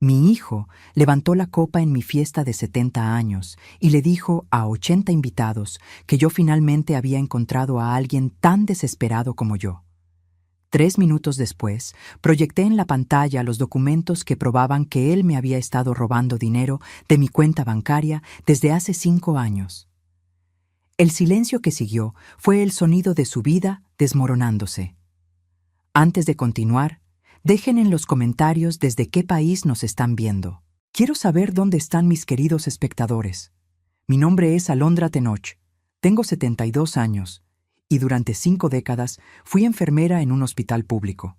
Mi hijo levantó la copa en mi fiesta de 70 años y le dijo a 80 invitados que yo finalmente había encontrado a alguien tan desesperado como yo. 3 minutos después, proyecté en la pantalla los documentos que probaban que él me había estado robando dinero de mi cuenta bancaria desde hace 5 años. El silencio que siguió fue el sonido de su vida desmoronándose. Antes de continuar, dejen en los comentarios desde qué país nos están viendo. Quiero saber dónde están mis queridos espectadores. Mi nombre es Alondra Tenoch, tengo 72 años y durante 5 décadas fui enfermera en un hospital público.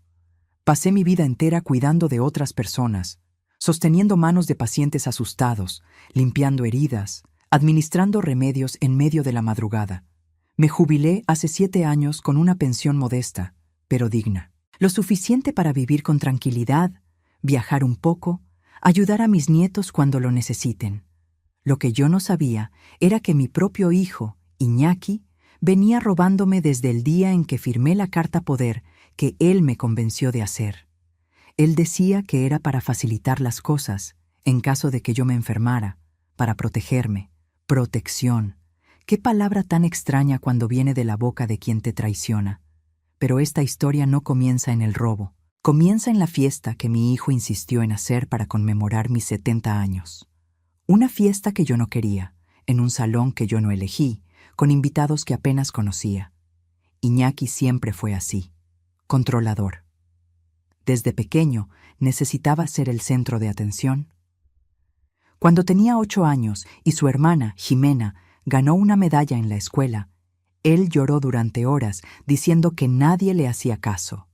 Pasé mi vida entera cuidando de otras personas, sosteniendo manos de pacientes asustados, limpiando heridas, administrando remedios en medio de la madrugada. Me jubilé hace 7 años con una pensión modesta, pero digna. Lo suficiente para vivir con tranquilidad, viajar un poco, ayudar a mis nietos cuando lo necesiten. Lo que yo no sabía era que mi propio hijo, Iñaki, venía robándome desde el día en que firmé la carta poder que él me convenció de hacer. Él decía que era para facilitar las cosas, en caso de que yo me enfermara, para protegerme. Protección. Qué palabra tan extraña cuando viene de la boca de quien te traiciona. Pero esta historia no comienza en el robo. Comienza en la fiesta que mi hijo insistió en hacer para conmemorar mis 70 años. Una fiesta que yo no quería, en un salón que yo no elegí, con invitados que apenas conocía. Iñaki siempre fue así, controlador. Desde pequeño necesitaba ser el centro de atención. Cuando tenía 8 años y su hermana, Jimena, ganó una medalla en la escuela, él lloró durante horas diciendo que nadie le hacía caso.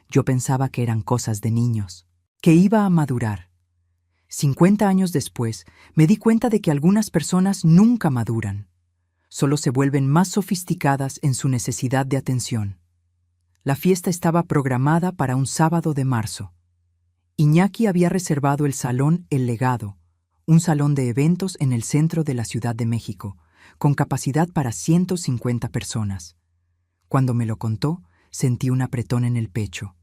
Yo pensaba que eran cosas de niños, que iba a madurar. 50 años después, me di cuenta de que algunas personas nunca maduran. Solo se vuelven más sofisticadas en su necesidad de atención. La fiesta estaba programada para un sábado de marzo. Iñaki había reservado el salón El Legado, un salón de eventos en el centro de la Ciudad de México, con capacidad para 150 personas. Cuando me lo contó, sentí un apretón en el pecho.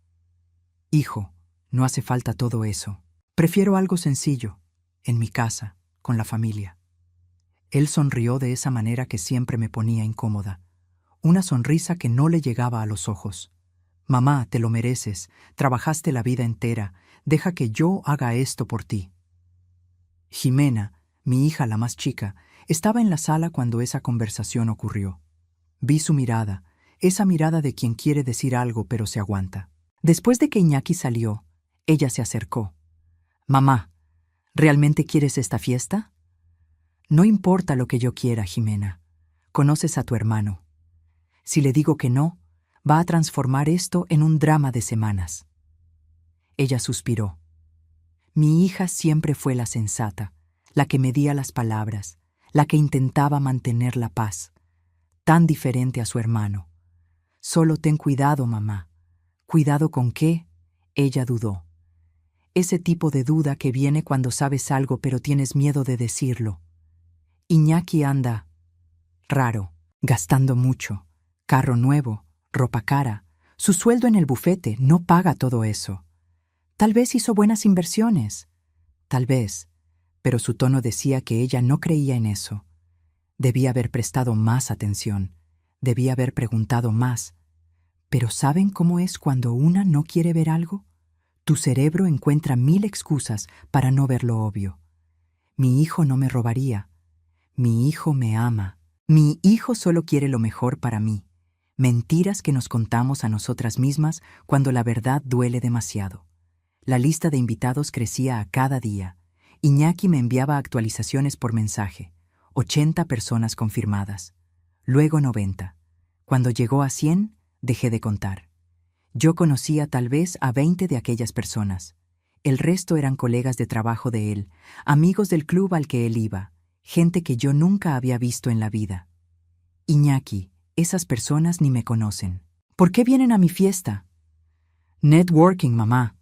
Hijo, no hace falta todo eso. Prefiero algo sencillo, en mi casa, con la familia. Él sonrió de esa manera que siempre me ponía incómoda, una sonrisa que no le llegaba a los ojos. Mamá, te lo mereces, trabajaste la vida entera, deja que yo haga esto por ti. Jimena, mi hija la más chica, estaba en la sala cuando esa conversación ocurrió. Vi su mirada, esa mirada de quien quiere decir algo pero se aguanta. Después de que Iñaki salió, ella se acercó. Mamá, ¿realmente quieres esta fiesta? No importa lo que yo quiera, Jimena. Conoces a tu hermano. Si le digo que no, va a transformar esto en un drama de semanas. Ella suspiró. Mi hija siempre fue la sensata, la que medía las palabras, la que intentaba mantener la paz. Tan diferente a su hermano. Solo ten cuidado, mamá. ¿Cuidado con qué? Ella dudó. Ese tipo de duda que viene cuando sabes algo pero tienes miedo de decirlo. Iñaki anda raro, gastando mucho, carro nuevo, ropa cara, su sueldo en el bufete no paga todo eso. Tal vez hizo buenas inversiones, tal vez, pero su tono decía que ella no creía en eso. Debía haber prestado más atención, debía haber preguntado más. Pero ¿saben cómo es cuando una no quiere ver algo? Tu cerebro encuentra 1000 excusas para no ver lo obvio. Mi hijo no me robaría. Mi hijo me ama. Mi hijo solo quiere lo mejor para mí. Mentiras que nos contamos a nosotras mismas cuando la verdad duele demasiado. La lista de invitados crecía a cada día. Iñaki me enviaba actualizaciones por mensaje. 80 personas confirmadas. Luego 90. Cuando llegó a 100, dejé de contar. Yo conocía tal vez a 20 de aquellas personas. El resto eran colegas de trabajo de él, amigos del club al que él iba, gente que yo nunca había visto en la vida. Iñaki, esas personas ni me conocen. ¿Por qué vienen a mi fiesta? Networking, mamá.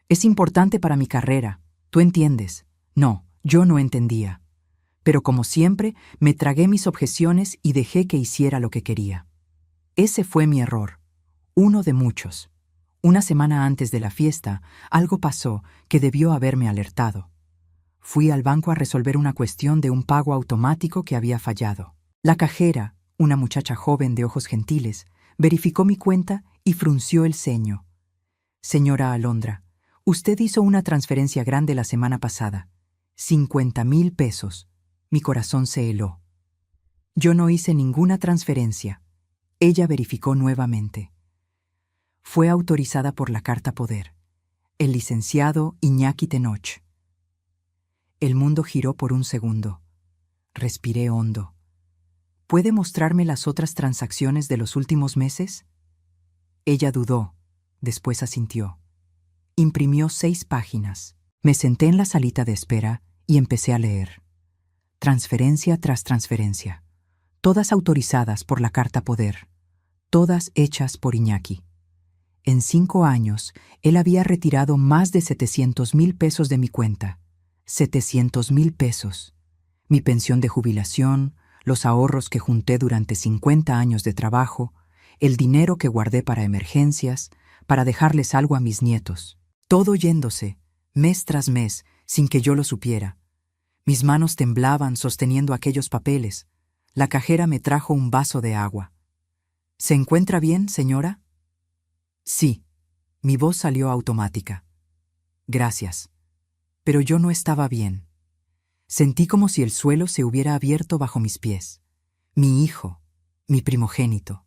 Es importante para mi carrera. ¿Tú entiendes? No, yo no entendía. Pero como siempre, me tragué mis objeciones y dejé que hiciera lo que quería. Ese fue mi error. Uno de muchos. Una semana antes de la fiesta, algo pasó que debió haberme alertado. Fui al banco a resolver una cuestión de un pago automático que había fallado. La cajera, una muchacha joven de ojos gentiles, verificó mi cuenta y frunció el ceño. Señora Alondra, usted hizo una transferencia grande la semana pasada. 50,000 pesos. Mi corazón se heló. Yo no hice ninguna transferencia. Ella verificó nuevamente. Fue autorizada por la Carta Poder. El licenciado Iñaki Tenoch. El mundo giró por un segundo. Respiré hondo. ¿Puede mostrarme las otras transacciones de los últimos meses? Ella dudó, después asintió. Imprimió 6 páginas. Me senté en la salita de espera y empecé a leer. Transferencia tras transferencia. Todas autorizadas por la Carta Poder. Todas hechas por Iñaki. En 5 años, él había retirado más de 700,000 pesos de mi cuenta. 700,000 pesos. Mi pensión de jubilación, los ahorros que junté durante 50 años de trabajo, el dinero que guardé para emergencias, para dejarles algo a mis nietos. Todo yéndose, mes tras mes, sin que yo lo supiera. Mis manos temblaban sosteniendo aquellos papeles. La cajera me trajo un vaso de agua. ¿Se encuentra bien, señora? Sí. Mi voz salió automática. Gracias. Pero yo no estaba bien. Sentí como si el suelo se hubiera abierto bajo mis pies. Mi hijo, mi primogénito.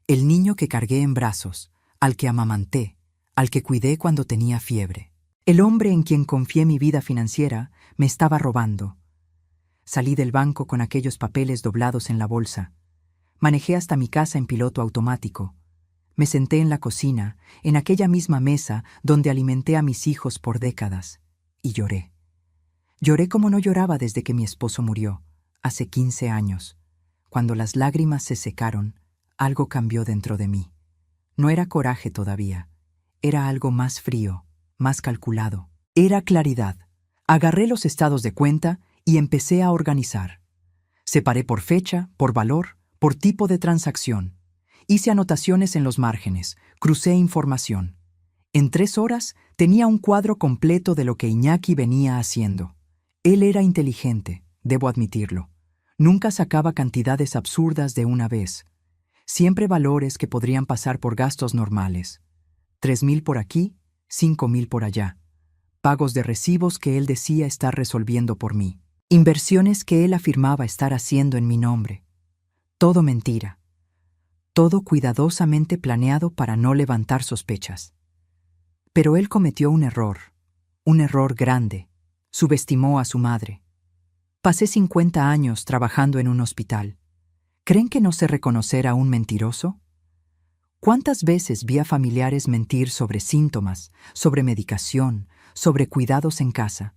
El niño que cargué en brazos, al que amamanté, al que cuidé cuando tenía fiebre. El hombre en quien confié mi vida financiera me estaba robando. Salí del banco con aquellos papeles doblados en la bolsa. Manejé hasta mi casa en piloto automático. Me senté en la cocina, en aquella misma mesa donde alimenté a mis hijos por décadas, y lloré. Lloré como no lloraba desde que mi esposo murió, hace 15 años. Cuando las lágrimas se secaron, algo cambió dentro de mí. No era coraje todavía, era algo más frío, más calculado. Era claridad. Agarré los estados de cuenta y empecé a organizar. Separé por fecha, por valor, por tipo de transacción. Hice anotaciones en los márgenes, crucé información. En 3 horas tenía un cuadro completo de lo que Iñaki venía haciendo. Él era inteligente, debo admitirlo. Nunca sacaba cantidades absurdas de una vez. Siempre valores que podrían pasar por gastos normales. 3,000 por aquí, 5,000 por allá. Pagos de recibos que él decía estar resolviendo por mí. Inversiones que él afirmaba estar haciendo en mi nombre. Todo mentira. Todo cuidadosamente planeado para no levantar sospechas. Pero él cometió un error grande. Subestimó a su madre. Pasé 50 años trabajando en un hospital. ¿Creen que no sé reconocer a un mentiroso? ¿Cuántas veces vi a familiares mentir sobre síntomas, sobre medicación, sobre cuidados en casa?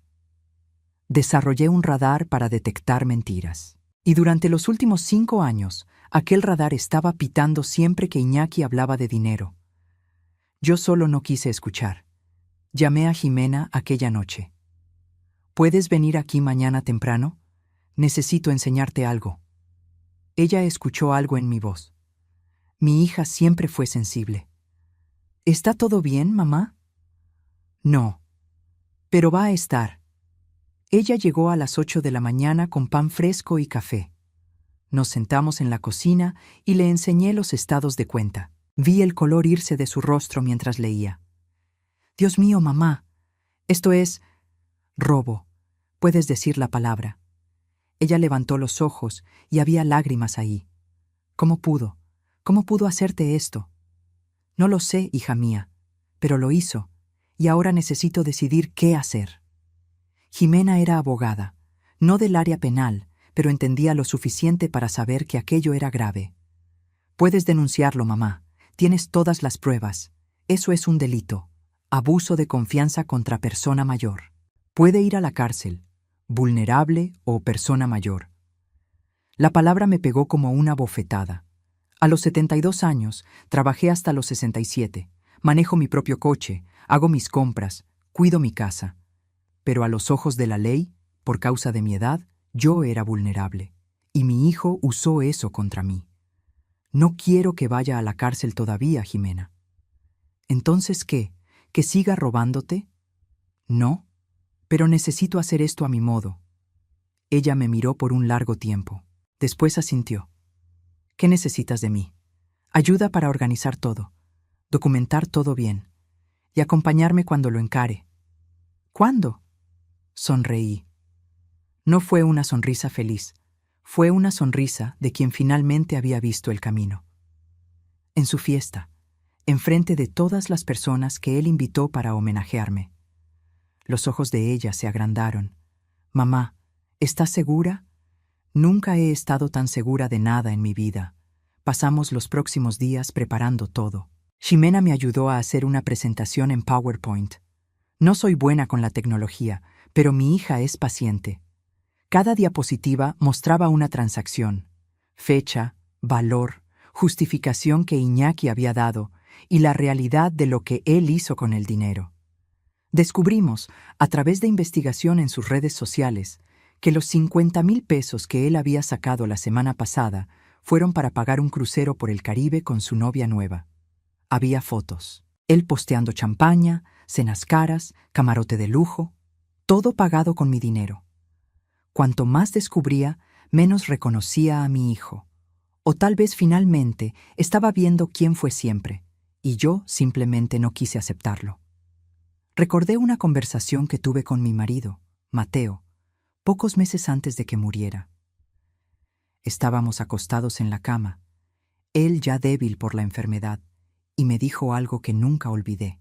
Desarrollé un radar para detectar mentiras. Y durante los últimos 5 años, aquel radar estaba pitando siempre que Iñaki hablaba de dinero. Yo solo no quise escuchar. Llamé a Jimena aquella noche. ¿Puedes venir aquí mañana temprano? Necesito enseñarte algo. Ella escuchó algo en mi voz. Mi hija siempre fue sensible. ¿Está todo bien, mamá? No. Pero va a estar. Ella llegó a las 8 de la mañana con pan fresco y café. Nos sentamos en la cocina y le enseñé los estados de cuenta. Vi el color irse de su rostro mientras leía. Dios mío, mamá. Esto es robo. Puedes decir la palabra. Ella levantó los ojos y había lágrimas ahí. ¿Cómo pudo? ¿Cómo pudo hacerte esto? No lo sé, hija mía, pero lo hizo, y ahora necesito decidir qué hacer. Jimena era abogada, no del área penal, pero entendía lo suficiente para saber que aquello era grave. Puedes denunciarlo, mamá. Tienes todas las pruebas. Eso es un delito. Abuso de confianza contra persona mayor. Puede ir a la cárcel. Vulnerable o persona mayor. La palabra me pegó como una bofetada. A los 72 años, trabajé hasta los 67. Manejo mi propio coche, hago mis compras, cuido mi casa. Pero a los ojos de la ley, por causa de mi edad, yo era vulnerable. Y mi hijo usó eso contra mí. No quiero que vaya a la cárcel todavía, Jimena. ¿Entonces qué? ¿Que siga robándote? No, pero necesito hacer esto a mi modo. Ella me miró por un largo tiempo. Después asintió. ¿Qué necesitas de mí? Ayuda para organizar todo, documentar todo bien y acompañarme cuando lo encare. ¿Cuándo? Sonreí. No fue una sonrisa feliz, fue una sonrisa de quien finalmente había visto el camino. En su fiesta, enfrente de todas las personas que él invitó para homenajearme. Los ojos de ella se agrandaron. Mamá, ¿estás segura? Nunca he estado tan segura de nada en mi vida. Pasamos los próximos días preparando todo. Ximena me ayudó a hacer una presentación en PowerPoint. No soy buena con la tecnología, pero mi hija es paciente. Cada diapositiva mostraba una transacción, fecha, valor, justificación que Iñaki había dado y la realidad de lo que él hizo con el dinero. Descubrimos, a través de investigación en sus redes sociales, que los 50,000 pesos que él había sacado la semana pasada fueron para pagar un crucero por el Caribe con su novia nueva. Había fotos. Él posteando champaña, cenas caras, camarote de lujo, todo pagado con mi dinero. Cuanto más descubría, menos reconocía a mi hijo. O tal vez finalmente estaba viendo quién fue siempre, y yo simplemente no quise aceptarlo. Recordé una conversación que tuve con mi marido, Mateo, pocos meses antes de que muriera. Estábamos acostados en la cama, él ya débil por la enfermedad, y me dijo algo que nunca olvidé.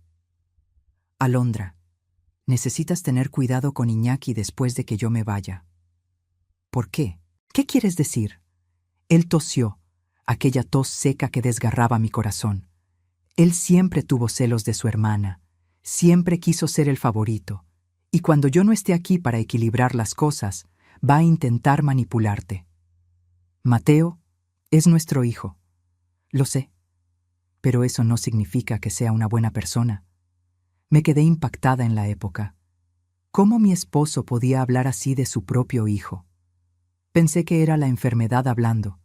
Alondra, necesitas tener cuidado con Iñaki después de que yo me vaya. ¿Por qué? ¿Qué quieres decir? Él tosió, aquella tos seca que desgarraba mi corazón. Él siempre tuvo celos de su hermana, siempre quiso ser el favorito, y cuando yo no esté aquí para equilibrar las cosas, va a intentar manipularte. Mateo es nuestro hijo. Lo sé, pero eso no significa que sea una buena persona. Me quedé impactada en la época. ¿Cómo mi esposo podía hablar así de su propio hijo? Pensé que era la enfermedad hablando,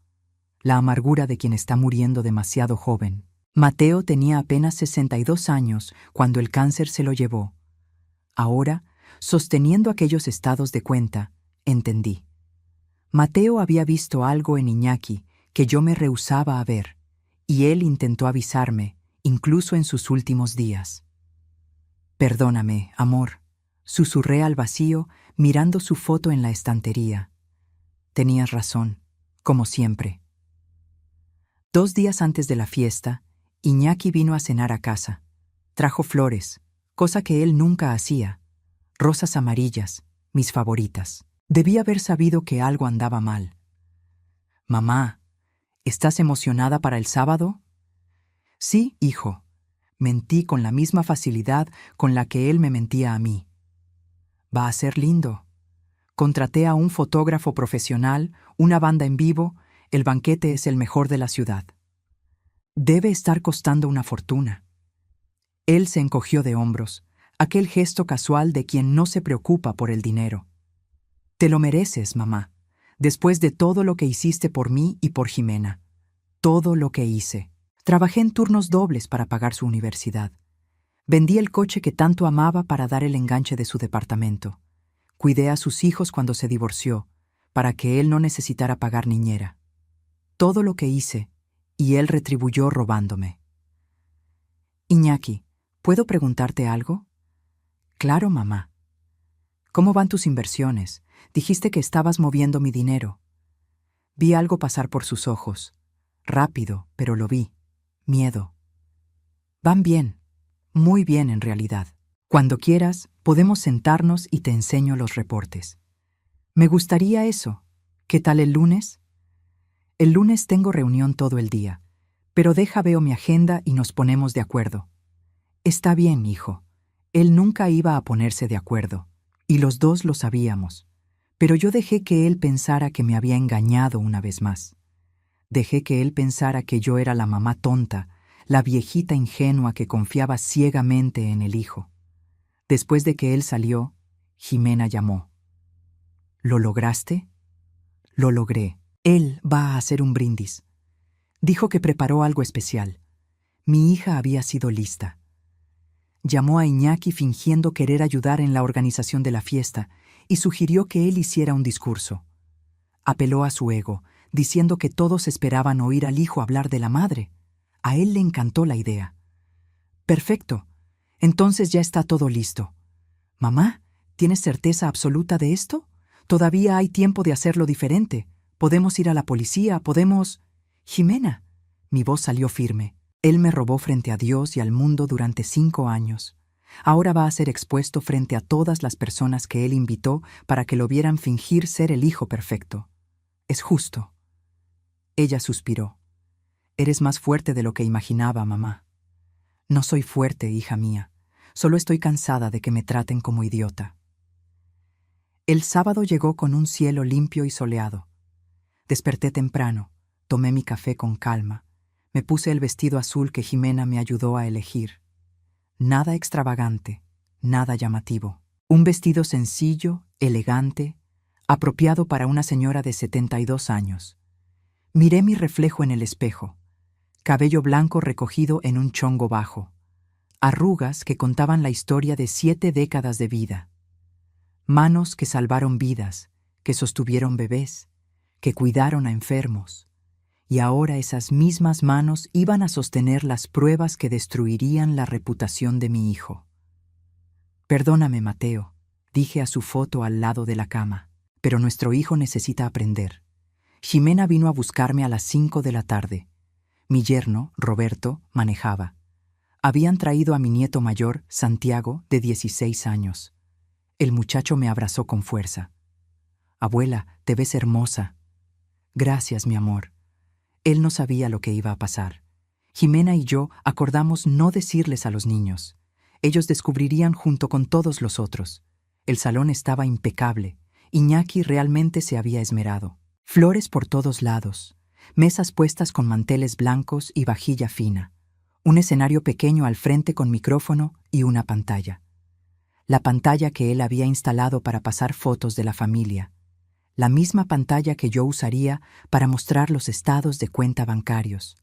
la amargura de quien está muriendo demasiado joven. Mateo tenía apenas 62 años cuando el cáncer se lo llevó. Ahora, sosteniendo aquellos estados de cuenta, entendí. Mateo había visto algo en Iñaki que yo me rehusaba a ver, y él intentó avisarme, incluso en sus últimos días. Perdóname, amor, susurré al vacío mirando su foto en la estantería. Tenías razón, como siempre. 2 días antes de la fiesta, Iñaki vino a cenar a casa. Trajo flores, cosa que él nunca hacía. Rosas amarillas, mis favoritas. Debí haber sabido que algo andaba mal. Mamá, ¿estás emocionada para el sábado? Sí, hijo. Mentí con la misma facilidad con la que él me mentía a mí. Va a ser lindo. Contraté a un fotógrafo profesional, una banda en vivo, el banquete es el mejor de la ciudad. Debe estar costando una fortuna. Él se encogió de hombros, aquel gesto casual de quien no se preocupa por el dinero. Te lo mereces, mamá, después de todo lo que hiciste por mí y por Ximena. Todo lo que hice. Trabajé en turnos dobles para pagar su universidad. Vendí el coche que tanto amaba para dar el enganche de su departamento. Cuidé a sus hijos cuando se divorció, para que él no necesitara pagar niñera. Todo lo que hice, y él retribuyó robándome. Iñaki, ¿puedo preguntarte algo? Claro, mamá. ¿Cómo van tus inversiones? Dijiste que estabas moviendo mi dinero. Vi algo pasar por sus ojos. Rápido, pero lo vi. Miedo. Van bien. Muy bien, en realidad. Cuando quieras, podemos sentarnos y te enseño los reportes. Me gustaría eso. ¿Qué tal el lunes? El lunes tengo reunión todo el día, pero veo mi agenda y nos ponemos de acuerdo. Está bien, hijo. Él nunca iba a ponerse de acuerdo, y los dos lo sabíamos, pero yo dejé que él pensara que me había engañado una vez más. Dejé que él pensara que yo era la mamá tonta, la viejita ingenua que confiaba ciegamente en el hijo. Después de que él salió, Ximena llamó. ¿Lo lograste? Lo logré. Él va a hacer un brindis. Dijo que preparó algo especial. Mi hija había sido lista. Llamó a Iñaki fingiendo querer ayudar en la organización de la fiesta y sugirió que él hiciera un discurso. Apeló a su ego, diciendo que todos esperaban oír al hijo hablar de la madre. A él le encantó la idea. Perfecto. Entonces ya está todo listo. Mamá, ¿tienes certeza absoluta de esto? Todavía hay tiempo de hacerlo diferente. Podemos ir a la policía, podemos... Jimena. Mi voz salió firme. Él me robó frente a Dios y al mundo durante 5 años. Ahora va a ser expuesto frente a todas las personas que él invitó para que lo vieran fingir ser el hijo perfecto. Es justo. Ella suspiró. Eres más fuerte de lo que imaginaba, mamá. No soy fuerte, hija mía. Solo estoy cansada de que me traten como idiota. El sábado llegó con un cielo limpio y soleado. Desperté temprano, tomé mi café con calma, me puse el vestido azul que Jimena me ayudó a elegir. Nada extravagante, nada llamativo. Un vestido sencillo, elegante, apropiado para una señora de 72 años. Miré mi reflejo en el espejo. Cabello blanco recogido en un chongo bajo. Arrugas que contaban la historia de 7 décadas de vida. Manos que salvaron vidas, que sostuvieron bebés, que cuidaron a enfermos. Y ahora esas mismas manos iban a sostener las pruebas que destruirían la reputación de mi hijo. Perdóname, Mateo, dije a su foto al lado de la cama, pero nuestro hijo necesita aprender. Jimena vino a buscarme a las 5 de la tarde. Mi yerno, Roberto, manejaba. Habían traído a mi nieto mayor, Santiago, de 16 años. El muchacho me abrazó con fuerza. Abuela, te ves hermosa. Gracias, mi amor. Él no sabía lo que iba a pasar. Jimena y yo acordamos no decirles a los niños. Ellos descubrirían junto con todos los otros. El salón estaba impecable. Iñaki realmente se había esmerado. Flores por todos lados. Mesas puestas con manteles blancos y vajilla fina. Un escenario pequeño al frente con micrófono y una pantalla. La pantalla que él había instalado para pasar fotos de la familia. La misma pantalla que yo usaría para mostrar los estados de cuenta bancarios.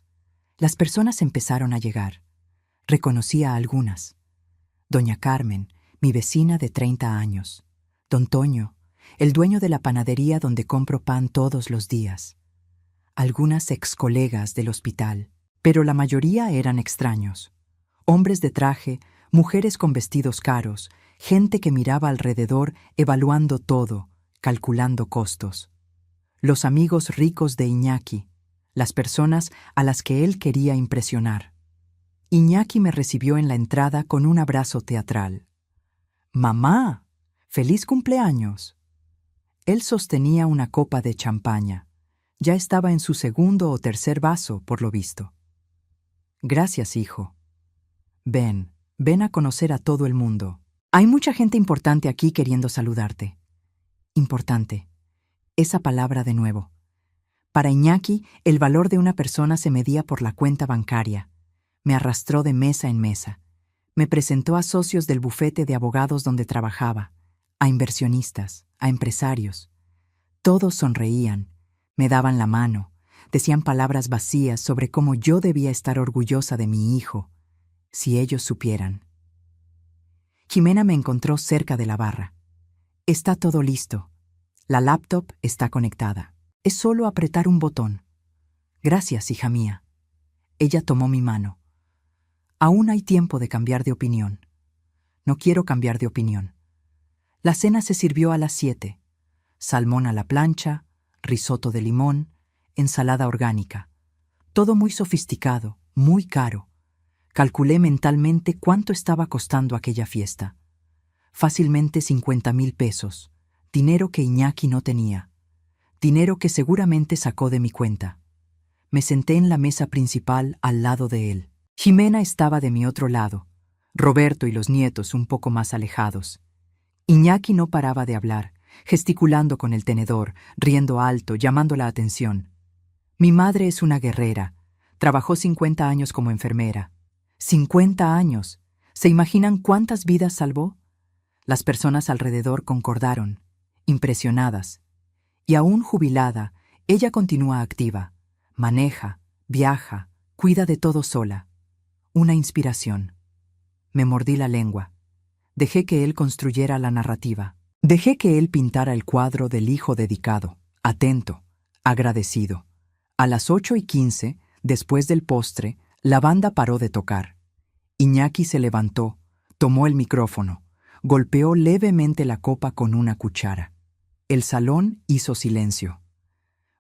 Las personas empezaron a llegar. Reconocí a algunas. Doña Carmen, mi vecina de 30 años. Don Toño, el dueño de la panadería donde compro pan todos los días. Algunas ex-colegas del hospital, pero la mayoría eran extraños. Hombres de traje, mujeres con vestidos caros, gente que miraba alrededor evaluando todo, calculando costos. Los amigos ricos de Iñaki, las personas a las que él quería impresionar. Iñaki me recibió en la entrada con un abrazo teatral. «¡Mamá! ¡Feliz cumpleaños!». Él sostenía una copa de champaña. Ya estaba en su segundo o tercer vaso, por lo visto. «Gracias, hijo. Ven a conocer a todo el mundo. Hay mucha gente importante aquí queriendo saludarte». Importante. Esa palabra de nuevo. Para Iñaki, el valor de una persona se medía por la cuenta bancaria. Me arrastró de mesa en mesa. Me presentó a socios del bufete de abogados donde trabajaba, a inversionistas, a empresarios. Todos sonreían, me daban la mano, decían palabras vacías sobre cómo yo debía estar orgullosa de mi hijo, si ellos supieran. Jimena me encontró cerca de la barra. Está todo listo. La laptop está conectada. Es solo apretar un botón. Gracias, hija mía. Ella tomó mi mano. Aún hay tiempo de cambiar de opinión. No quiero cambiar de opinión. La cena se sirvió a las 7. Salmón a la plancha, risotto de limón, ensalada orgánica. Todo muy sofisticado, muy caro. Calculé mentalmente cuánto estaba costando aquella fiesta. Fácilmente 50,000 pesos, dinero que Iñaki no tenía. Dinero que seguramente sacó de mi cuenta. Me senté en la mesa principal al lado de él. Jimena estaba de mi otro lado, Roberto y los nietos un poco más alejados. Iñaki no paraba de hablar, gesticulando con el tenedor, riendo alto, llamando la atención. Mi madre es una guerrera. Trabajó 50 años como enfermera. 50 años. ¿Se imaginan cuántas vidas salvó? Las personas alrededor concordaron, impresionadas. Y aún jubilada, ella continúa activa. Maneja, viaja, cuida de todo sola. Una inspiración. Me mordí la lengua. Dejé que él construyera la narrativa. Dejé que él pintara el cuadro del hijo dedicado, atento, agradecido. A las 8:15, después del postre, la banda paró de tocar. Iñaki se levantó, tomó el micrófono, golpeó levemente la copa con una cuchara. El salón hizo silencio.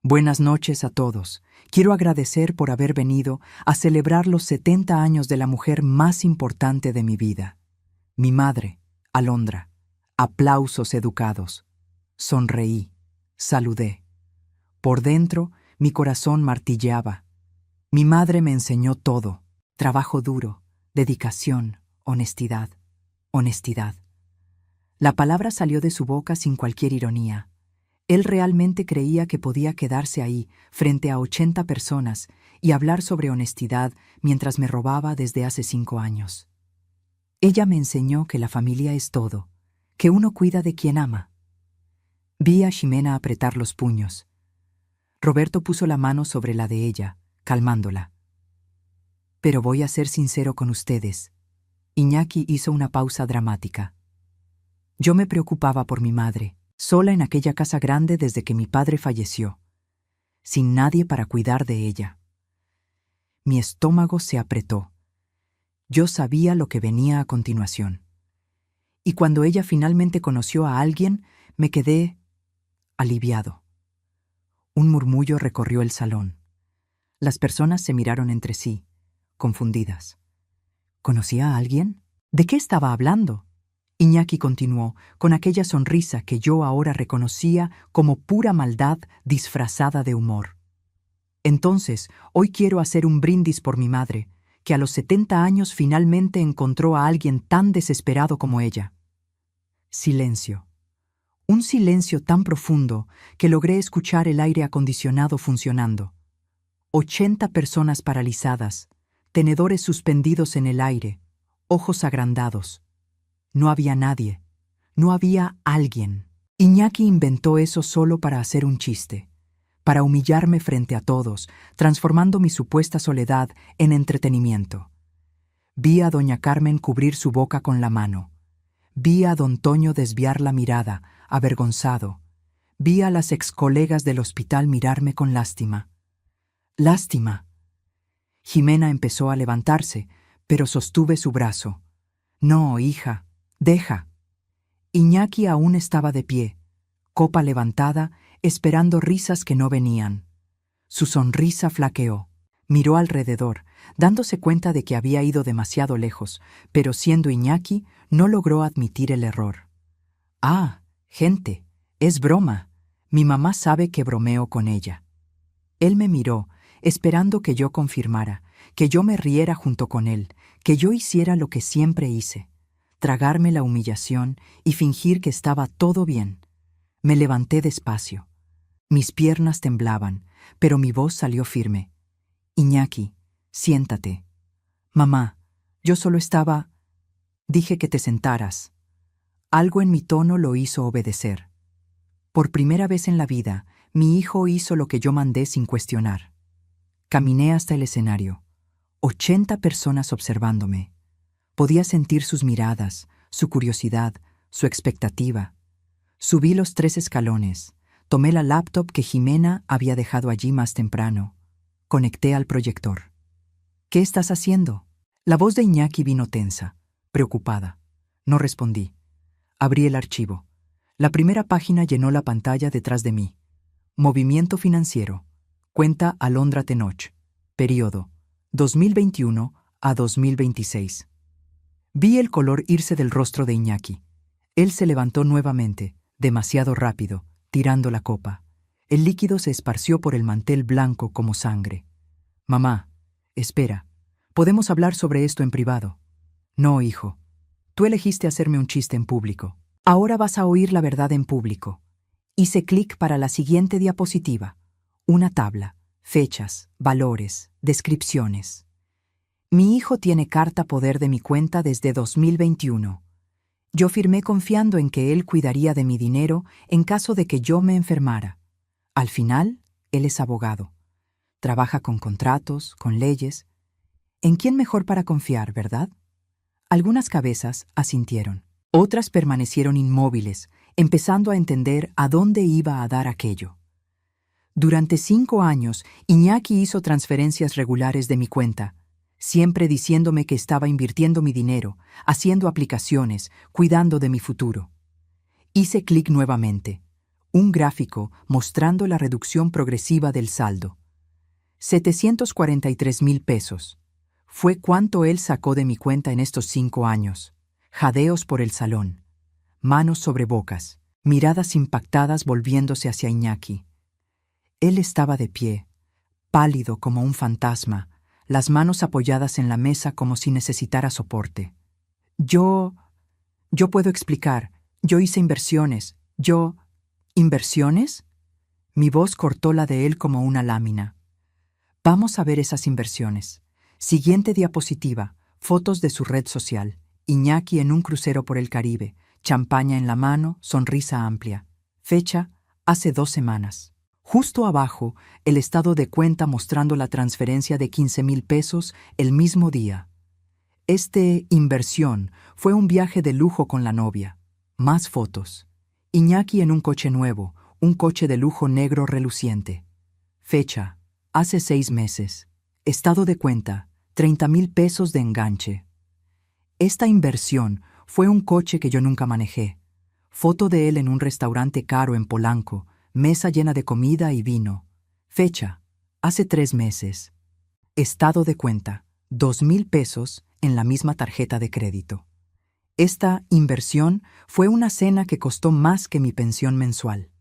Buenas noches a todos. Quiero agradecer por haber venido a celebrar los 70 años de la mujer más importante de mi vida. Mi madre, Alondra. Aplausos educados. Sonreí. Saludé. Por dentro, mi corazón martilleaba. Mi madre me enseñó todo. Trabajo duro, dedicación, honestidad. Honestidad. La palabra salió de su boca sin cualquier ironía. Él realmente creía que podía quedarse ahí, frente a 80 personas, y hablar sobre honestidad mientras me robaba desde hace 5 años. Ella me enseñó que la familia es todo, que uno cuida de quien ama. Vi a Ximena apretar los puños. Roberto puso la mano sobre la de ella, calmándola. Pero voy a ser sincero con ustedes. Iñaki hizo una pausa dramática. Yo me preocupaba por mi madre, sola en aquella casa grande desde que mi padre falleció, sin nadie para cuidar de ella. Mi estómago se apretó. Yo sabía lo que venía a continuación. Y cuando ella finalmente conoció a alguien, me quedé aliviado. Un murmullo recorrió el salón. Las personas se miraron entre sí, confundidas. ¿Conocía a alguien? ¿De qué estaba hablando? Iñaki continuó, con aquella sonrisa que yo ahora reconocía como pura maldad disfrazada de humor. Entonces, hoy quiero hacer un brindis por mi madre, que a los 70 años finalmente encontró a alguien tan desesperado como ella. Silencio. Un silencio tan profundo que logré escuchar el aire acondicionado funcionando. 80 personas paralizadas, tenedores suspendidos en el aire, ojos agrandados. No había nadie. No había alguien. Iñaki inventó eso solo para hacer un chiste, para humillarme frente a todos, transformando mi supuesta soledad en entretenimiento. Vi a doña Carmen cubrir su boca con la mano. Vi a don Toño desviar la mirada, avergonzado. Vi a las excolegas del hospital mirarme con lástima. ¡Lástima! Ximena empezó a levantarse, pero sostuve su brazo. No, hija. Deja. Iñaki aún estaba de pie, copa levantada, esperando risas que no venían. Su sonrisa flaqueó. Miró alrededor, dándose cuenta de que había ido demasiado lejos, pero siendo Iñaki, no logró admitir el error. Ah, gente, es broma. Mi mamá sabe que bromeo con ella. Él me miró, esperando que yo confirmara, que yo me riera junto con él, que yo hiciera lo que siempre hice. Tragarme la humillación y fingir que estaba todo bien. Me levanté despacio. Mis piernas temblaban, pero mi voz salió firme. Iñaki, siéntate. Mamá, yo solo estaba... Dije que te sentaras. Algo en mi tono lo hizo obedecer. Por primera vez en la vida, mi hijo hizo lo que yo mandé sin cuestionar. Caminé hasta el escenario. 80 personas observándome. Podía sentir sus miradas, su curiosidad, su expectativa. Subí los 3 escalones, tomé la laptop que Ximena había dejado allí más temprano. Conecté al proyector. ¿Qué estás haciendo? La voz de Iñaki vino tensa, preocupada. No respondí. Abrí el archivo. La primera página llenó la pantalla detrás de mí. Movimiento financiero. Cuenta Alondra Tenoch. Período 2021 a 2026. Vi el color irse del rostro de Iñaki. Él se levantó nuevamente, demasiado rápido, tirando la copa. El líquido se esparció por el mantel blanco como sangre. Mamá, espera. Podemos hablar sobre esto en privado. No, hijo. Tú elegiste hacerme un chiste en público. Ahora vas a oír la verdad en público. Hice clic para la siguiente diapositiva. Una tabla, fechas, valores, descripciones. Mi hijo tiene carta poder de mi cuenta desde 2021. Yo firmé confiando en que él cuidaría de mi dinero en caso de que yo me enfermara. Al final, él es abogado. Trabaja con contratos, con leyes. ¿En quién mejor para confiar, verdad? Algunas cabezas asintieron. Otras permanecieron inmóviles, empezando a entender a dónde iba a dar aquello. Durante 5 años, Iñaki hizo transferencias regulares de mi cuenta, siempre diciéndome que estaba invirtiendo mi dinero, haciendo aplicaciones, cuidando de mi futuro. Hice clic nuevamente. Un gráfico mostrando la reducción progresiva del saldo. 743,000 pesos. Fue cuánto él sacó de mi cuenta en estos 5 años. Jadeos por el salón. Manos sobre bocas. Miradas impactadas volviéndose hacia Iñaki. Él estaba de pie, pálido como un fantasma, las manos apoyadas en la mesa como si necesitara soporte. Yo puedo explicar. Yo hice inversiones. ¿Inversiones? Mi voz cortó la de él como una lámina. Vamos a ver esas inversiones. Siguiente diapositiva. Fotos de su red social. Iñaki en un crucero por el Caribe. Champaña en la mano, sonrisa amplia. Fecha, hace 2 semanas. Justo abajo, el estado de cuenta mostrando la transferencia de 15,000 pesos el mismo día. Inversión fue un viaje de lujo con la novia. Más fotos. Iñaki en un coche nuevo, un coche de lujo negro reluciente. Fecha, hace 6 meses. Estado de cuenta, 30,000 pesos de enganche. Esta inversión fue un coche que yo nunca manejé. Foto de él en un restaurante caro en Polanco, mesa llena de comida y vino. Fecha, hace 3 meses. Estado de cuenta, 2,000 pesos en la misma tarjeta de crédito. Esta inversión fue una cena que costó más que mi pensión mensual.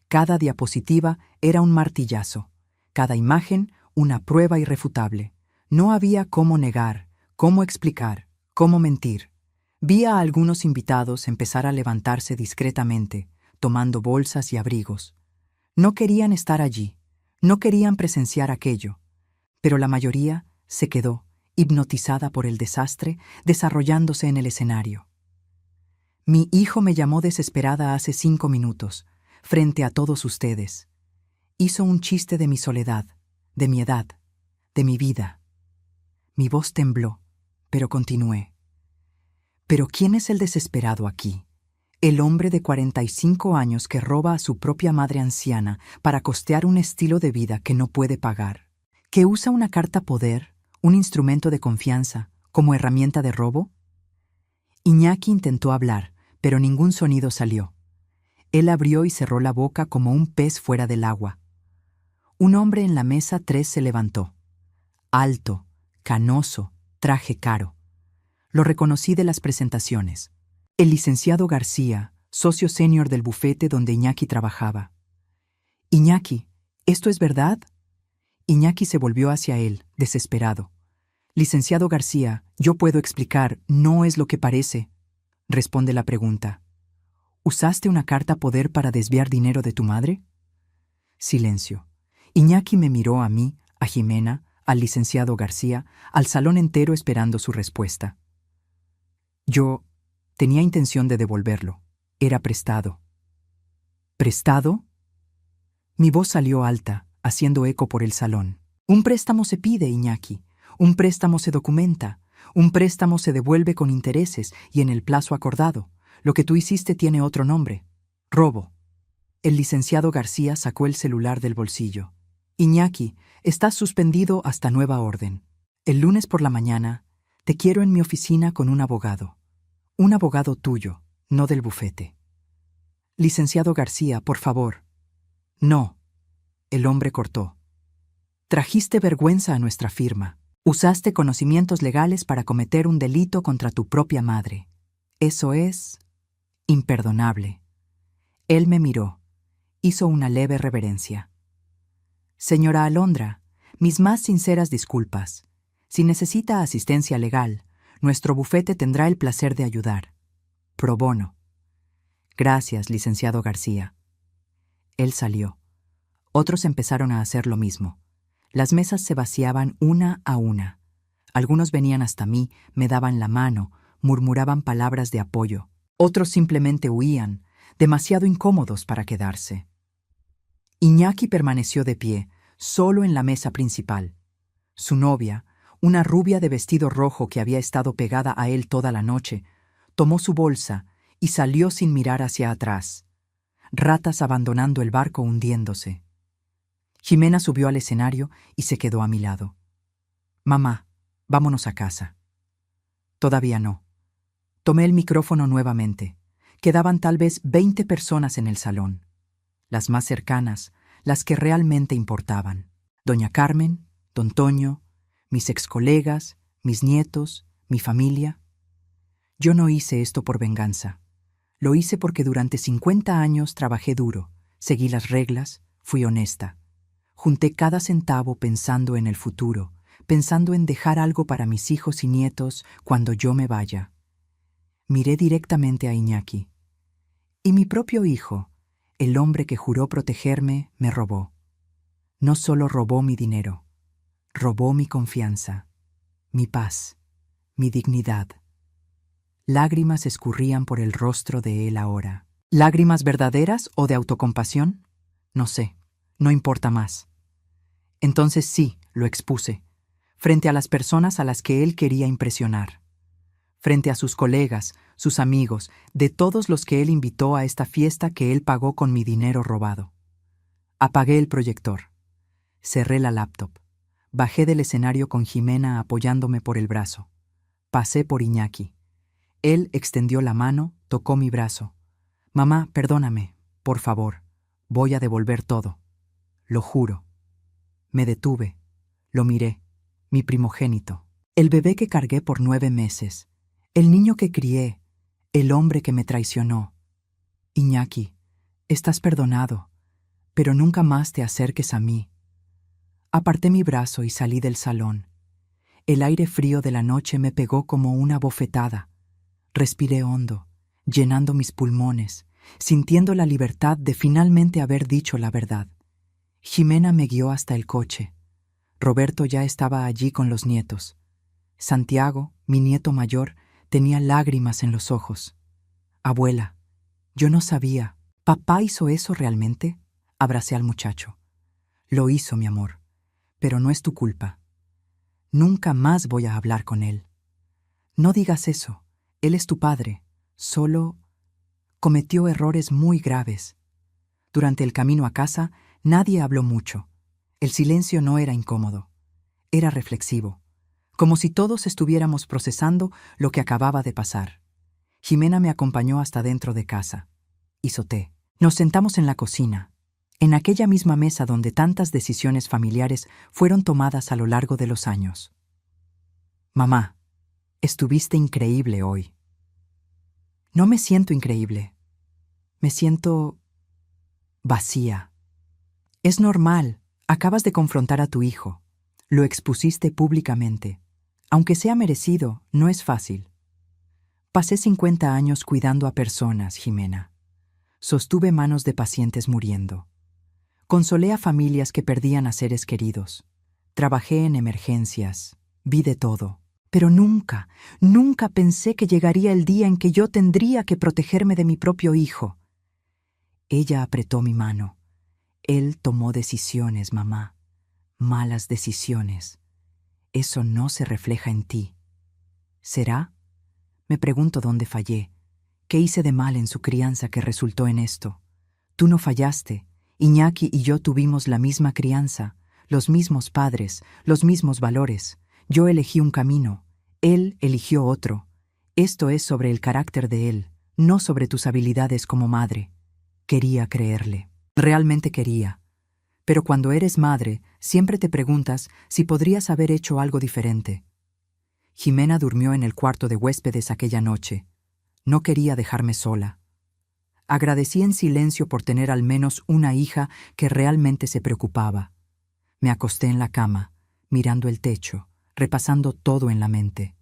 Cada diapositiva era un martillazo. Cada imagen, una prueba irrefutable. No había cómo negar, cómo explicar, cómo mentir. Vi a algunos invitados empezar a levantarse discretamente, tomando bolsas y abrigos. No querían estar allí, no querían presenciar aquello, pero la mayoría se quedó, hipnotizada por el desastre, desarrollándose en el escenario. Mi hijo me llamó desesperada hace 5 minutos, frente a todos ustedes. Hizo un chiste de mi soledad, de mi edad, de mi vida. Mi voz tembló, pero continué. ¿Pero quién es el desesperado aquí? El hombre de 45 años que roba a su propia madre anciana para costear un estilo de vida que no puede pagar, que usa una carta poder, un instrumento de confianza, como herramienta de robo. Iñaki intentó hablar, pero ningún sonido salió. Él abrió y cerró la boca como un pez fuera del agua. Un hombre en la mesa 3 se levantó. Alto, canoso, traje caro. Lo reconocí de las presentaciones. El licenciado García, socio senior del bufete donde Iñaki trabajaba. Iñaki, ¿esto es verdad? Iñaki se volvió hacia él, desesperado. Licenciado García, yo puedo explicar, no es lo que parece. Responde la pregunta. ¿Usaste una carta poder para desviar dinero de tu madre? Silencio. Iñaki me miró a mí, a Jimena, al licenciado García, al salón entero esperando su respuesta. Yo tenía intención de devolverlo. Era prestado. ¿Prestado? Mi voz salió alta, haciendo eco por el salón. Un préstamo se pide, Iñaki. Un préstamo se documenta. Un préstamo se devuelve con intereses y en el plazo acordado. Lo que tú hiciste tiene otro nombre. Robo. El licenciado García sacó el celular del bolsillo. Iñaki, estás suspendido hasta nueva orden. El lunes por la mañana, te quiero en mi oficina con un abogado. Un abogado tuyo, no del bufete. Licenciado García, por favor. No. El hombre cortó. Trajiste vergüenza a nuestra firma. Usaste conocimientos legales para cometer un delito contra tu propia madre. Eso es imperdonable. Él me miró. Hizo una leve reverencia. Señora Alondra, mis más sinceras disculpas. Si necesita asistencia legal, nuestro bufete tendrá el placer de ayudar. Pro bono. Gracias, licenciado García. Él salió. Otros empezaron a hacer lo mismo. Las mesas se vaciaban una a una. Algunos venían hasta mí, me daban la mano, murmuraban palabras de apoyo. Otros simplemente huían, demasiado incómodos para quedarse. Iñaki permaneció de pie, solo en la mesa principal. Su novia, una rubia de vestido rojo que había estado pegada a él toda la noche, tomó su bolsa y salió sin mirar hacia atrás. Ratas abandonando el barco hundiéndose. Jimena subió al escenario y se quedó a mi lado. «Mamá, vámonos a casa». Todavía no. Tomé el micrófono nuevamente. Quedaban tal vez 20 personas en el salón. Las más cercanas, las que realmente importaban. Doña Carmen, don Toño, mis excolegas, mis nietos, mi familia. Yo no hice esto por venganza. Lo hice porque durante 50 años trabajé duro, seguí las reglas, fui honesta. Junté cada centavo pensando en el futuro, pensando en dejar algo para mis hijos y nietos cuando yo me vaya. Miré directamente a Iñaki. Y mi propio hijo, el hombre que juró protegerme, me robó. No solo robó mi dinero, robó mi confianza, mi paz, mi dignidad. Lágrimas escurrían por el rostro de él ahora. ¿Lágrimas verdaderas o de autocompasión? No sé, no importa más. Entonces sí, lo expuse, frente a las personas a las que él quería impresionar, frente a sus colegas, sus amigos, de todos los que él invitó a esta fiesta que él pagó con mi dinero robado. Apagué el proyector, cerré la laptop, bajé del escenario con Jimena apoyándome por el brazo. Pasé por Iñaki. Él extendió la mano, tocó mi brazo. «Mamá, perdóname, por favor, voy a devolver todo. Lo juro». Me detuve, lo miré, mi primogénito, el bebé que cargué por 9 meses, el niño que crié, el hombre que me traicionó. Iñaki, estás perdonado, pero nunca más te acerques a mí. Aparté mi brazo y salí del salón. El aire frío de la noche me pegó como una bofetada. Respiré hondo, llenando mis pulmones, sintiendo la libertad de finalmente haber dicho la verdad. Jimena me guió hasta el coche. Roberto ya estaba allí con los nietos. Santiago, mi nieto mayor, tenía lágrimas en los ojos. «Abuela, yo no sabía. ¿Papá hizo eso realmente?». Abracé al muchacho. «Lo hizo, mi amor, pero no es tu culpa. Nunca más voy a hablar con él. No digas eso. Él es tu padre. Solo cometió errores muy graves». Durante el camino a casa, nadie habló mucho. El silencio no era incómodo. Era reflexivo, como si todos estuviéramos procesando lo que acababa de pasar. Jimena me acompañó hasta dentro de casa. Hizo té. Nos sentamos en la cocina, en aquella misma mesa donde tantas decisiones familiares fueron tomadas a lo largo de los años. «Mamá, estuviste increíble hoy». No me siento increíble. Me siento vacía. Es normal. Acabas de confrontar a tu hijo. Lo expusiste públicamente. Aunque sea merecido, no es fácil. Pasé 50 años cuidando a personas, Jimena. Sostuve manos de pacientes muriendo. Consolé a familias que perdían a seres queridos. Trabajé en emergencias. Vi de todo. Pero nunca, nunca pensé que llegaría el día en que yo tendría que protegerme de mi propio hijo. Ella apretó mi mano. Él tomó decisiones, mamá. Malas decisiones. Eso no se refleja en ti. ¿Será? Me pregunto dónde fallé. ¿Qué hice de mal en su crianza que resultó en esto? Tú no fallaste. Iñaki y yo tuvimos la misma crianza, los mismos padres, los mismos valores. Yo elegí un camino. Él eligió otro. Esto es sobre el carácter de él, no sobre tus habilidades como madre. Quería creerle. Realmente quería. Pero cuando eres madre, siempre te preguntas si podrías haber hecho algo diferente. Jimena durmió en el cuarto de huéspedes aquella noche. No quería dejarme sola. Agradecí en silencio por tener al menos una hija que realmente se preocupaba. Me acosté en la cama, mirando el techo, repasando todo en la mente.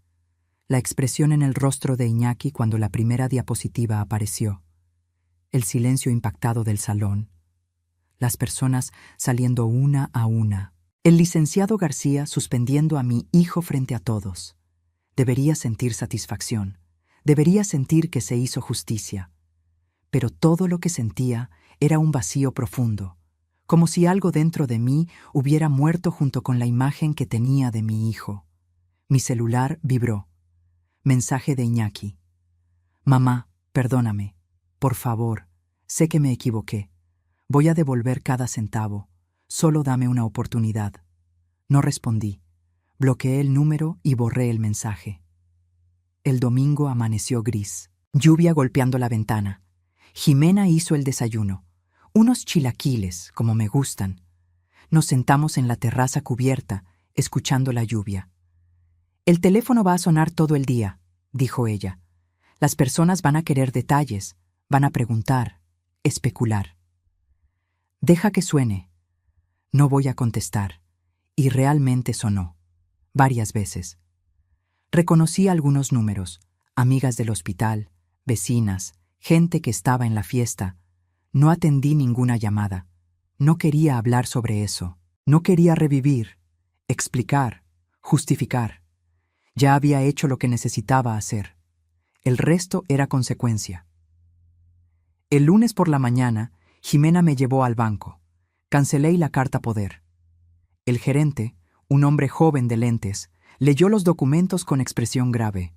La expresión en el rostro de Iñaki cuando la primera diapositiva apareció. El silencio impactado del salón. Las personas saliendo una a una. El licenciado García suspendiendo a mi hijo frente a todos. Debería sentir satisfacción. Debería sentir que se hizo justicia. Pero todo lo que sentía era un vacío profundo, como si algo dentro de mí hubiera muerto junto con la imagen que tenía de mi hijo. Mi celular vibró. Mensaje de Iñaki. Mamá, perdóname. Por favor, sé que me equivoqué. Voy a devolver cada centavo. Solo dame una oportunidad. No respondí. Bloqueé el número y borré el mensaje. El domingo amaneció gris. Lluvia golpeando la ventana. Jimena hizo el desayuno. Unos chilaquiles, como me gustan. Nos sentamos en la terraza cubierta, escuchando la lluvia. El teléfono va a sonar todo el día, dijo ella. Las personas van a querer detalles, van a preguntar, especular. Deja que suene. No voy a contestar. Y realmente sonó. Varias veces. Reconocí algunos números, amigas del hospital, vecinas, gente que estaba en la fiesta. No atendí ninguna llamada. No quería hablar sobre eso. No quería revivir, explicar, justificar. Ya había hecho lo que necesitaba hacer. El resto era consecuencia. El lunes por la mañana, Jimena me llevó al banco. Cancelé la carta poder. El gerente, un hombre joven de lentes, leyó los documentos con expresión grave.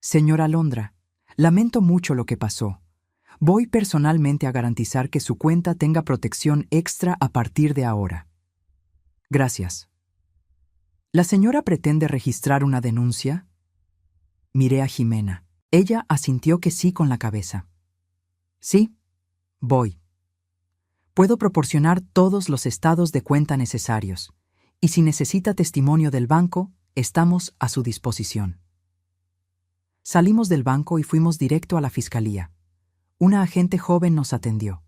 Señora Alondra, lamento mucho lo que pasó. Voy personalmente a garantizar que su cuenta tenga protección extra a partir de ahora. Gracias. ¿La señora pretende registrar una denuncia? Miré a Jimena. Ella asintió que sí con la cabeza. Sí, voy. Puedo proporcionar todos los estados de cuenta necesarios, y si necesita testimonio del banco, estamos a su disposición. Salimos del banco y fuimos directo a la fiscalía. Una agente joven nos atendió.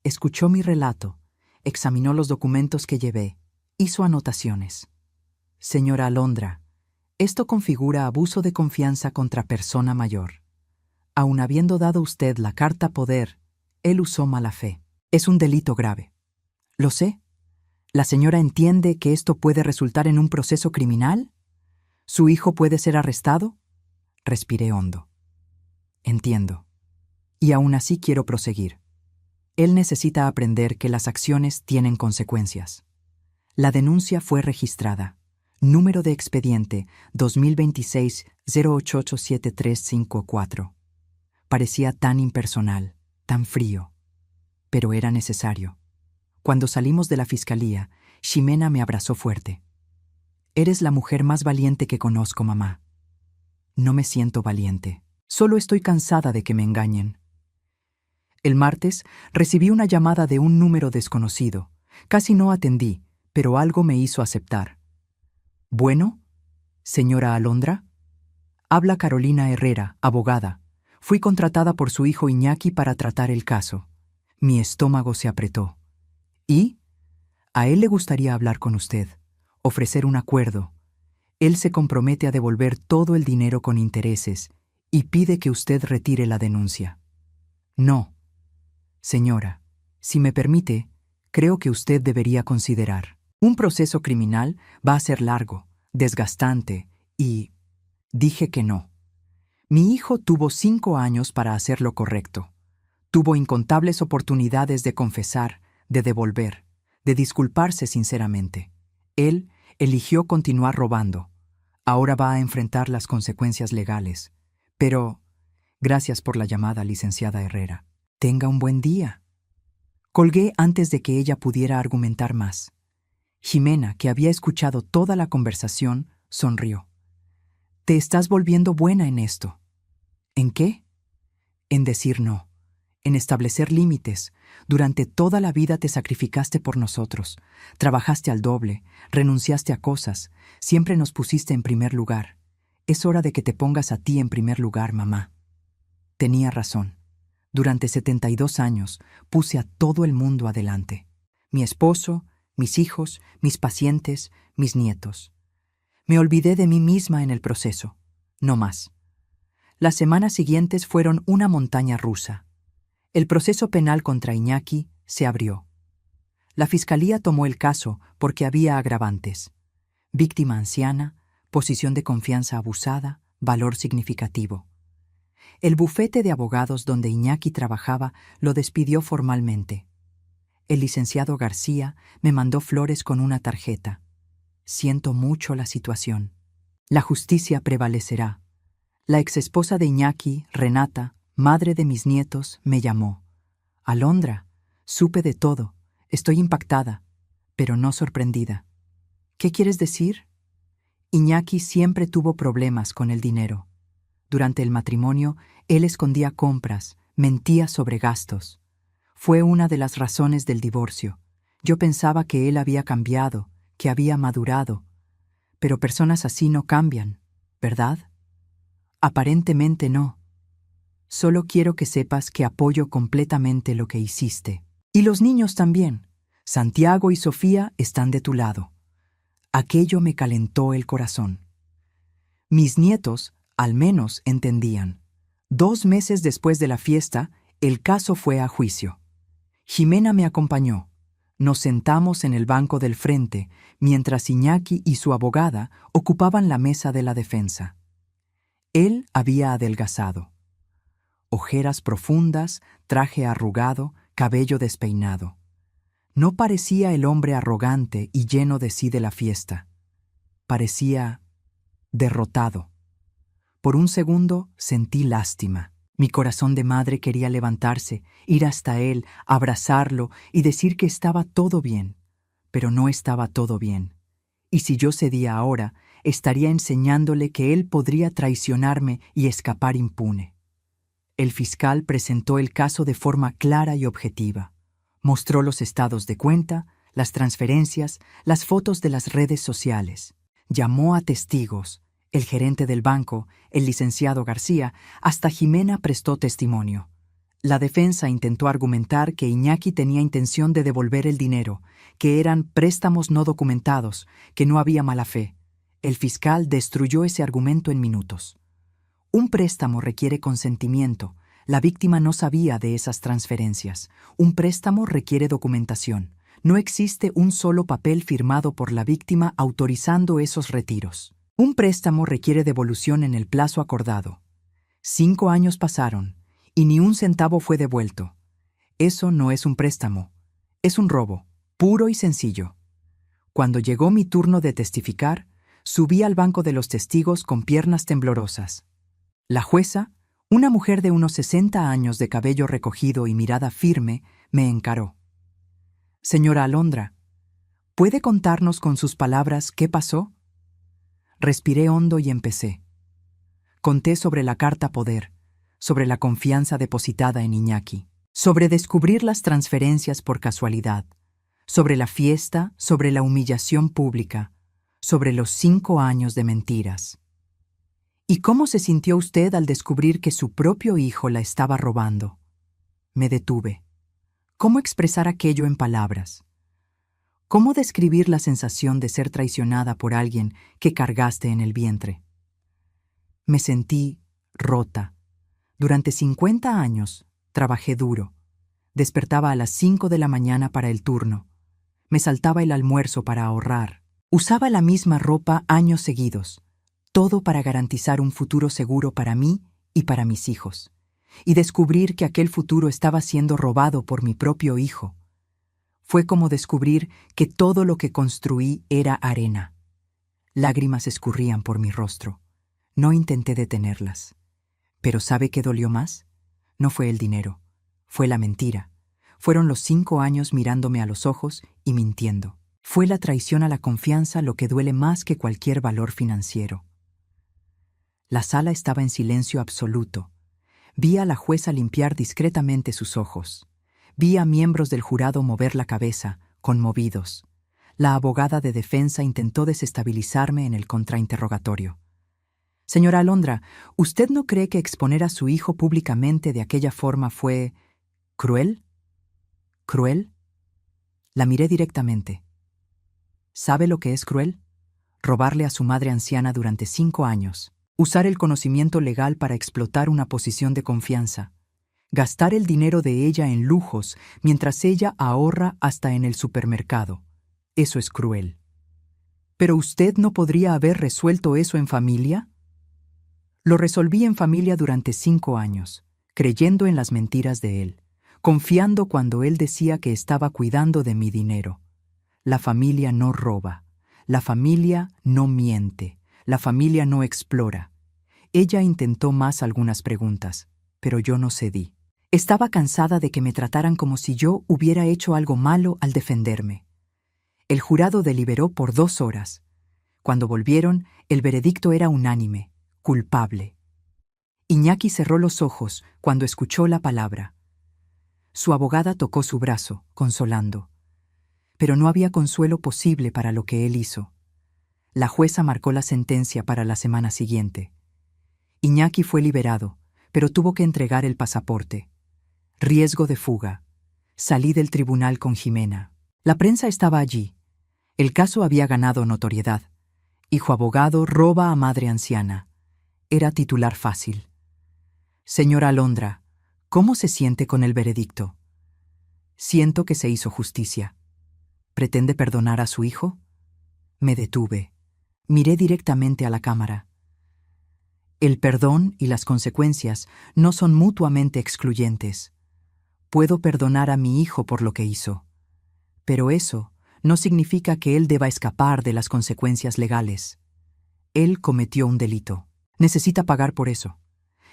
Escuchó mi relato, examinó los documentos que llevé, hizo anotaciones. Señora Alondra, esto configura abuso de confianza contra persona mayor. Aun habiendo dado usted la carta poder, él usó mala fe. Es un delito grave. Lo sé. ¿La señora entiende que esto puede resultar en un proceso criminal? ¿Su hijo puede ser arrestado? Respiré hondo. Entiendo. Y aún así quiero proseguir. Él necesita aprender que las acciones tienen consecuencias. La denuncia fue registrada. Número de expediente 2026-0887354. Parecía tan impersonal, tan frío. Pero era necesario. Cuando salimos de la fiscalía, Ximena me abrazó fuerte. Eres la mujer más valiente que conozco, mamá. No me siento valiente. Solo estoy cansada de que me engañen. El martes recibí una llamada de un número desconocido. Casi no atendí, pero algo me hizo aceptar. Bueno, señora Alondra. Habla Carolina Herrera, abogada. Fui contratada por su hijo Iñaki para tratar el caso. Mi estómago se apretó. ¿Y? A él le gustaría hablar con usted, ofrecer un acuerdo. Él se compromete a devolver todo el dinero con intereses y pide que usted retire la denuncia. No. Señora, si me permite, creo que usted debería considerar. Un proceso criminal va a ser largo, desgastante y... Dije que no. Mi hijo tuvo 5 años para hacer lo correcto. Tuvo incontables oportunidades de confesar, de devolver, de disculparse sinceramente. Él eligió continuar robando. Ahora va a enfrentar las consecuencias legales. Pero, gracias por la llamada, licenciada Herrera. Tenga un buen día. Colgué antes de que ella pudiera argumentar más. Ximena, que había escuchado toda la conversación, sonrió. Te estás volviendo buena en esto. ¿En qué? En decir no, en establecer límites. Durante toda la vida te sacrificaste por nosotros. Trabajaste al doble, renunciaste a cosas, siempre nos pusiste en primer lugar. Es hora de que te pongas a ti en primer lugar, mamá. Tenía razón. Durante 72 años puse a todo el mundo adelante. Mi esposo, mis hijos, mis pacientes, mis nietos. Me olvidé de mí misma en el proceso. No más. Las semanas siguientes fueron una montaña rusa. El proceso penal contra Iñaki se abrió. La fiscalía tomó el caso porque había agravantes. Víctima anciana, posición de confianza abusada, valor significativo. El bufete de abogados donde Iñaki trabajaba lo despidió formalmente. El licenciado García me mandó flores con una tarjeta. Siento mucho la situación. La justicia prevalecerá. La exesposa de Iñaki, Renata, madre de mis nietos, me llamó. Alondra, supe de todo. Estoy impactada, pero no sorprendida. ¿Qué quieres decir? Iñaki siempre tuvo problemas con el dinero. Durante el matrimonio, él escondía compras, mentía sobre gastos. Fue una de las razones del divorcio. Yo pensaba que él había cambiado, que había madurado. Pero personas así no cambian, ¿verdad? Aparentemente no. Solo quiero que sepas que apoyo completamente lo que hiciste. Y los niños también. Santiago y Sofía están de tu lado. Aquello me calentó el corazón. Mis nietos, al menos, entendían. 2 meses después de la fiesta, el caso fue a juicio. Jimena me acompañó. Nos sentamos en el banco del frente, mientras Iñaki y su abogada ocupaban la mesa de la defensa. Él había adelgazado. Ojeras profundas, traje arrugado, cabello despeinado. No parecía el hombre arrogante y lleno de sí de la fiesta. Parecía derrotado. Por un segundo sentí lástima. Mi corazón de madre quería levantarse, ir hasta él, abrazarlo y decir que estaba todo bien. Pero no estaba todo bien. Y si yo cedía ahora, estaría enseñándole que él podría traicionarme y escapar impune. El fiscal presentó el caso de forma clara y objetiva. Mostró los estados de cuenta, las transferencias, las fotos de las redes sociales. Llamó a testigos. El gerente del banco, el licenciado García, hasta Jimena prestó testimonio. La defensa intentó argumentar que Iñaki tenía intención de devolver el dinero, que eran préstamos no documentados, que no había mala fe. El fiscal destruyó ese argumento en minutos. Un préstamo requiere consentimiento. La víctima no sabía de esas transferencias. Un préstamo requiere documentación. No existe un solo papel firmado por la víctima autorizando esos retiros. Un préstamo requiere devolución en el plazo acordado. 5 años pasaron y ni un centavo fue devuelto. Eso no es un préstamo. Es un robo, puro y sencillo. Cuando llegó mi turno de testificar, subí al banco de los testigos con piernas temblorosas. La jueza, una mujer de unos 60 años de cabello recogido y mirada firme, me encaró. Señora Alondra, ¿puede contarnos con sus palabras qué pasó? Respiré hondo y empecé. Conté sobre la carta poder, sobre la confianza depositada en Iñaki, sobre descubrir las transferencias por casualidad, sobre la fiesta, sobre la humillación pública, sobre los 5 años de mentiras. ¿Y cómo se sintió usted al descubrir que su propio hijo la estaba robando? Me detuve. ¿Cómo expresar aquello en palabras? ¿Cómo describir la sensación de ser traicionada por alguien que cargaste en el vientre? Me sentí rota. Durante 50 años trabajé duro. Despertaba a las 5 de la mañana para el turno. Me saltaba el almuerzo para ahorrar. Usaba la misma ropa años seguidos. Todo para garantizar un futuro seguro para mí y para mis hijos. Y descubrir que aquel futuro estaba siendo robado por mi propio hijo. Fue como descubrir que todo lo que construí era arena. Lágrimas escurrían por mi rostro. No intenté detenerlas. Pero ¿sabe qué dolió más? No fue el dinero, fue la mentira. Fueron los 5 años mirándome a los ojos y mintiendo. Fue la traición a la confianza lo que duele más que cualquier valor financiero. La sala estaba en silencio absoluto. Vi a la jueza limpiar discretamente sus ojos. Vi a miembros del jurado mover la cabeza, conmovidos. La abogada de defensa intentó desestabilizarme en el contrainterrogatorio. Señora Alondra, ¿usted no cree que exponer a su hijo públicamente de aquella forma fue cruel? ¿Cruel? La miré directamente. ¿Sabe lo que es cruel? Robarle a su madre anciana durante 5 años. Usar el conocimiento legal para explotar una posición de confianza. Gastar el dinero de ella en lujos mientras ella ahorra hasta en el supermercado. Eso es cruel. ¿Pero usted no podría haber resuelto eso en familia? Lo resolví en familia durante 5 años, creyendo en las mentiras de él, confiando cuando él decía que estaba cuidando de mi dinero. La familia no roba, la familia no miente, La familia no explora. Ella intentó más algunas preguntas, pero yo no cedí. Estaba cansada de que me trataran como si yo hubiera hecho algo malo al defenderme. El jurado deliberó por 2 horas. Cuando volvieron, el veredicto era unánime: culpable. Iñaki cerró los ojos cuando escuchó la palabra. Su abogada tocó su brazo, consolando. Pero no había consuelo posible para lo que él hizo. La jueza marcó la sentencia para la semana siguiente. Iñaki fue liberado, pero tuvo que entregar el pasaporte. Riesgo de fuga. Salí del tribunal con Jimena. La prensa estaba allí. El caso había ganado notoriedad. Hijo abogado roba a madre anciana. Era titular fácil. Señora Alondra, ¿cómo se siente con el veredicto? Siento que se hizo justicia. ¿Pretende perdonar a su hijo? Me detuve. Miré directamente a la cámara. El perdón y las consecuencias no son mutuamente excluyentes. Puedo perdonar a mi hijo por lo que hizo, pero eso no significa que él deba escapar de las consecuencias legales. Él cometió un delito. Necesita pagar por eso.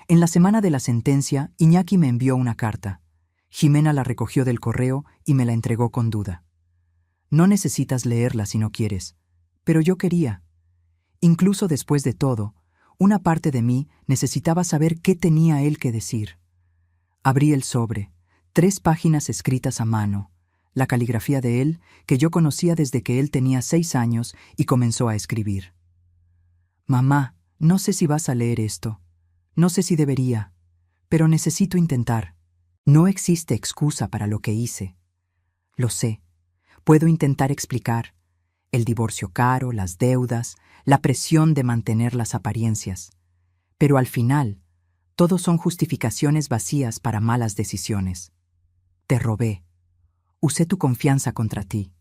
En la semana de la sentencia, Iñaki me envió una carta. Jimena la recogió del correo y me la entregó con duda. No necesitas leerla si no quieres, pero yo quería. Incluso después de todo, una parte de mí necesitaba saber qué tenía él que decir. Abrí el sobre, 3 páginas escritas a mano, la caligrafía de él, que yo conocía desde que él tenía 6 años y comenzó a escribir. Mamá, no sé si vas a leer esto. No sé si debería, pero necesito intentar. No existe excusa para lo que hice. Lo sé. Puedo intentar explicar. El divorcio caro, las deudas, la presión de mantener las apariencias. Pero al final, todos son justificaciones vacías para malas decisiones. Te robé. Usé tu confianza contra ti.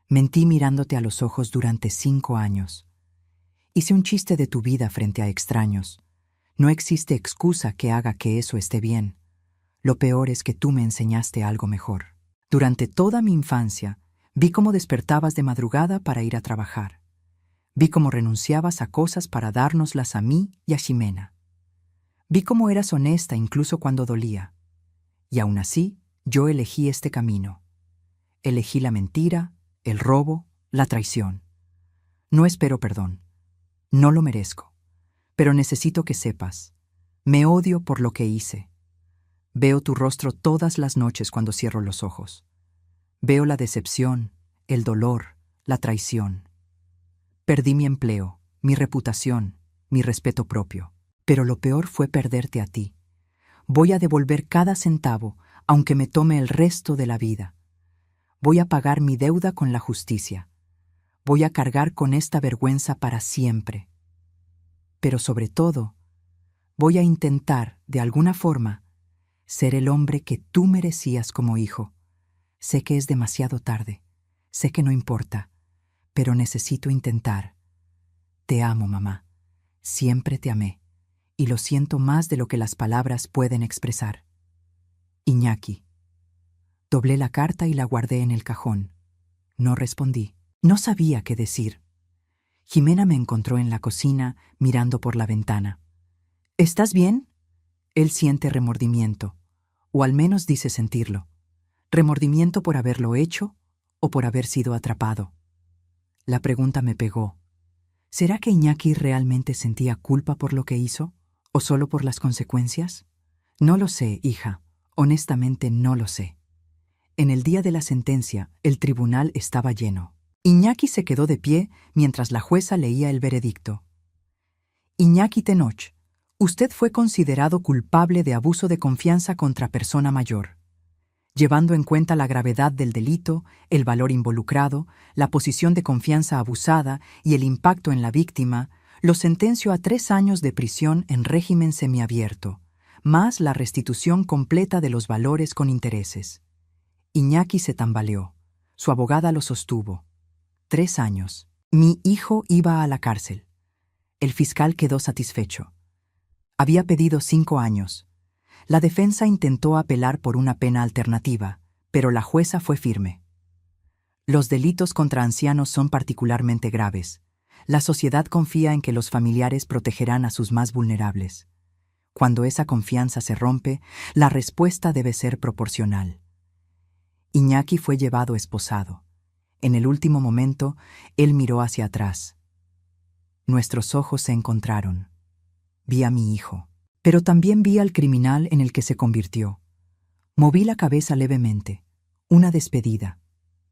Mentí mirándote a los ojos durante 5 años. Hice un chiste de tu vida frente a extraños. No existe excusa que haga que eso esté bien. Lo peor es que tú me enseñaste algo mejor. Durante toda mi infancia, vi cómo despertabas de madrugada para ir a trabajar. Vi cómo renunciabas a cosas para dárnoslas a mí y a Ximena. Vi cómo eras honesta incluso cuando dolía. Y aún así, yo elegí este camino. Elegí la mentira, el robo, la traición. No espero perdón. No lo merezco. Pero necesito que sepas. Me odio por lo que hice. Veo tu rostro todas las noches cuando cierro los ojos. Veo la decepción, el dolor, la traición. Perdí mi empleo, mi reputación, mi respeto propio. Pero lo peor fue perderte a ti. Voy a devolver cada centavo, aunque me tome el resto de la vida. Voy a pagar mi deuda con la justicia. Voy a cargar con esta vergüenza para siempre. Pero sobre todo, voy a intentar, de alguna forma, ser el hombre que tú merecías como hijo. Sé que es demasiado tarde, sé que no importa, pero necesito intentar. Te amo, mamá. Siempre te amé, y lo siento más de lo que las palabras pueden expresar. Iñaki. Doblé la carta y la guardé en el cajón. No respondí. No sabía qué decir. Jimena me encontró en la cocina, mirando por la ventana. ¿Estás bien? Él siente remordimiento, o al menos dice sentirlo. ¿Remordimiento por haberlo hecho o por haber sido atrapado? La pregunta me pegó. ¿Será que Iñaki realmente sentía culpa por lo que hizo, o solo por las consecuencias? No lo sé, hija. Honestamente no lo sé. En el día de la sentencia, el tribunal estaba lleno. Iñaki se quedó de pie mientras la jueza leía el veredicto. Iñaki Tenoch, usted fue considerado culpable de abuso de confianza contra persona mayor. Llevando en cuenta la gravedad del delito, el valor involucrado, la posición de confianza abusada y el impacto en la víctima, lo sentencio a 3 años de prisión en régimen semiabierto, más la restitución completa de los valores con intereses. Iñaki se tambaleó. Su abogada lo sostuvo. 3 años. Mi hijo iba a la cárcel. El fiscal quedó satisfecho. Había pedido 5 años. La defensa intentó apelar por una pena alternativa, pero la jueza fue firme. Los delitos contra ancianos son particularmente graves. La sociedad confía en que los familiares protegerán a sus más vulnerables. Cuando esa confianza se rompe, la respuesta debe ser proporcional. Iñaki fue llevado esposado. En el último momento, él miró hacia atrás. Nuestros ojos se encontraron. Vi a mi hijo, pero también vi al criminal en el que se convirtió. Moví la cabeza levemente. Una despedida,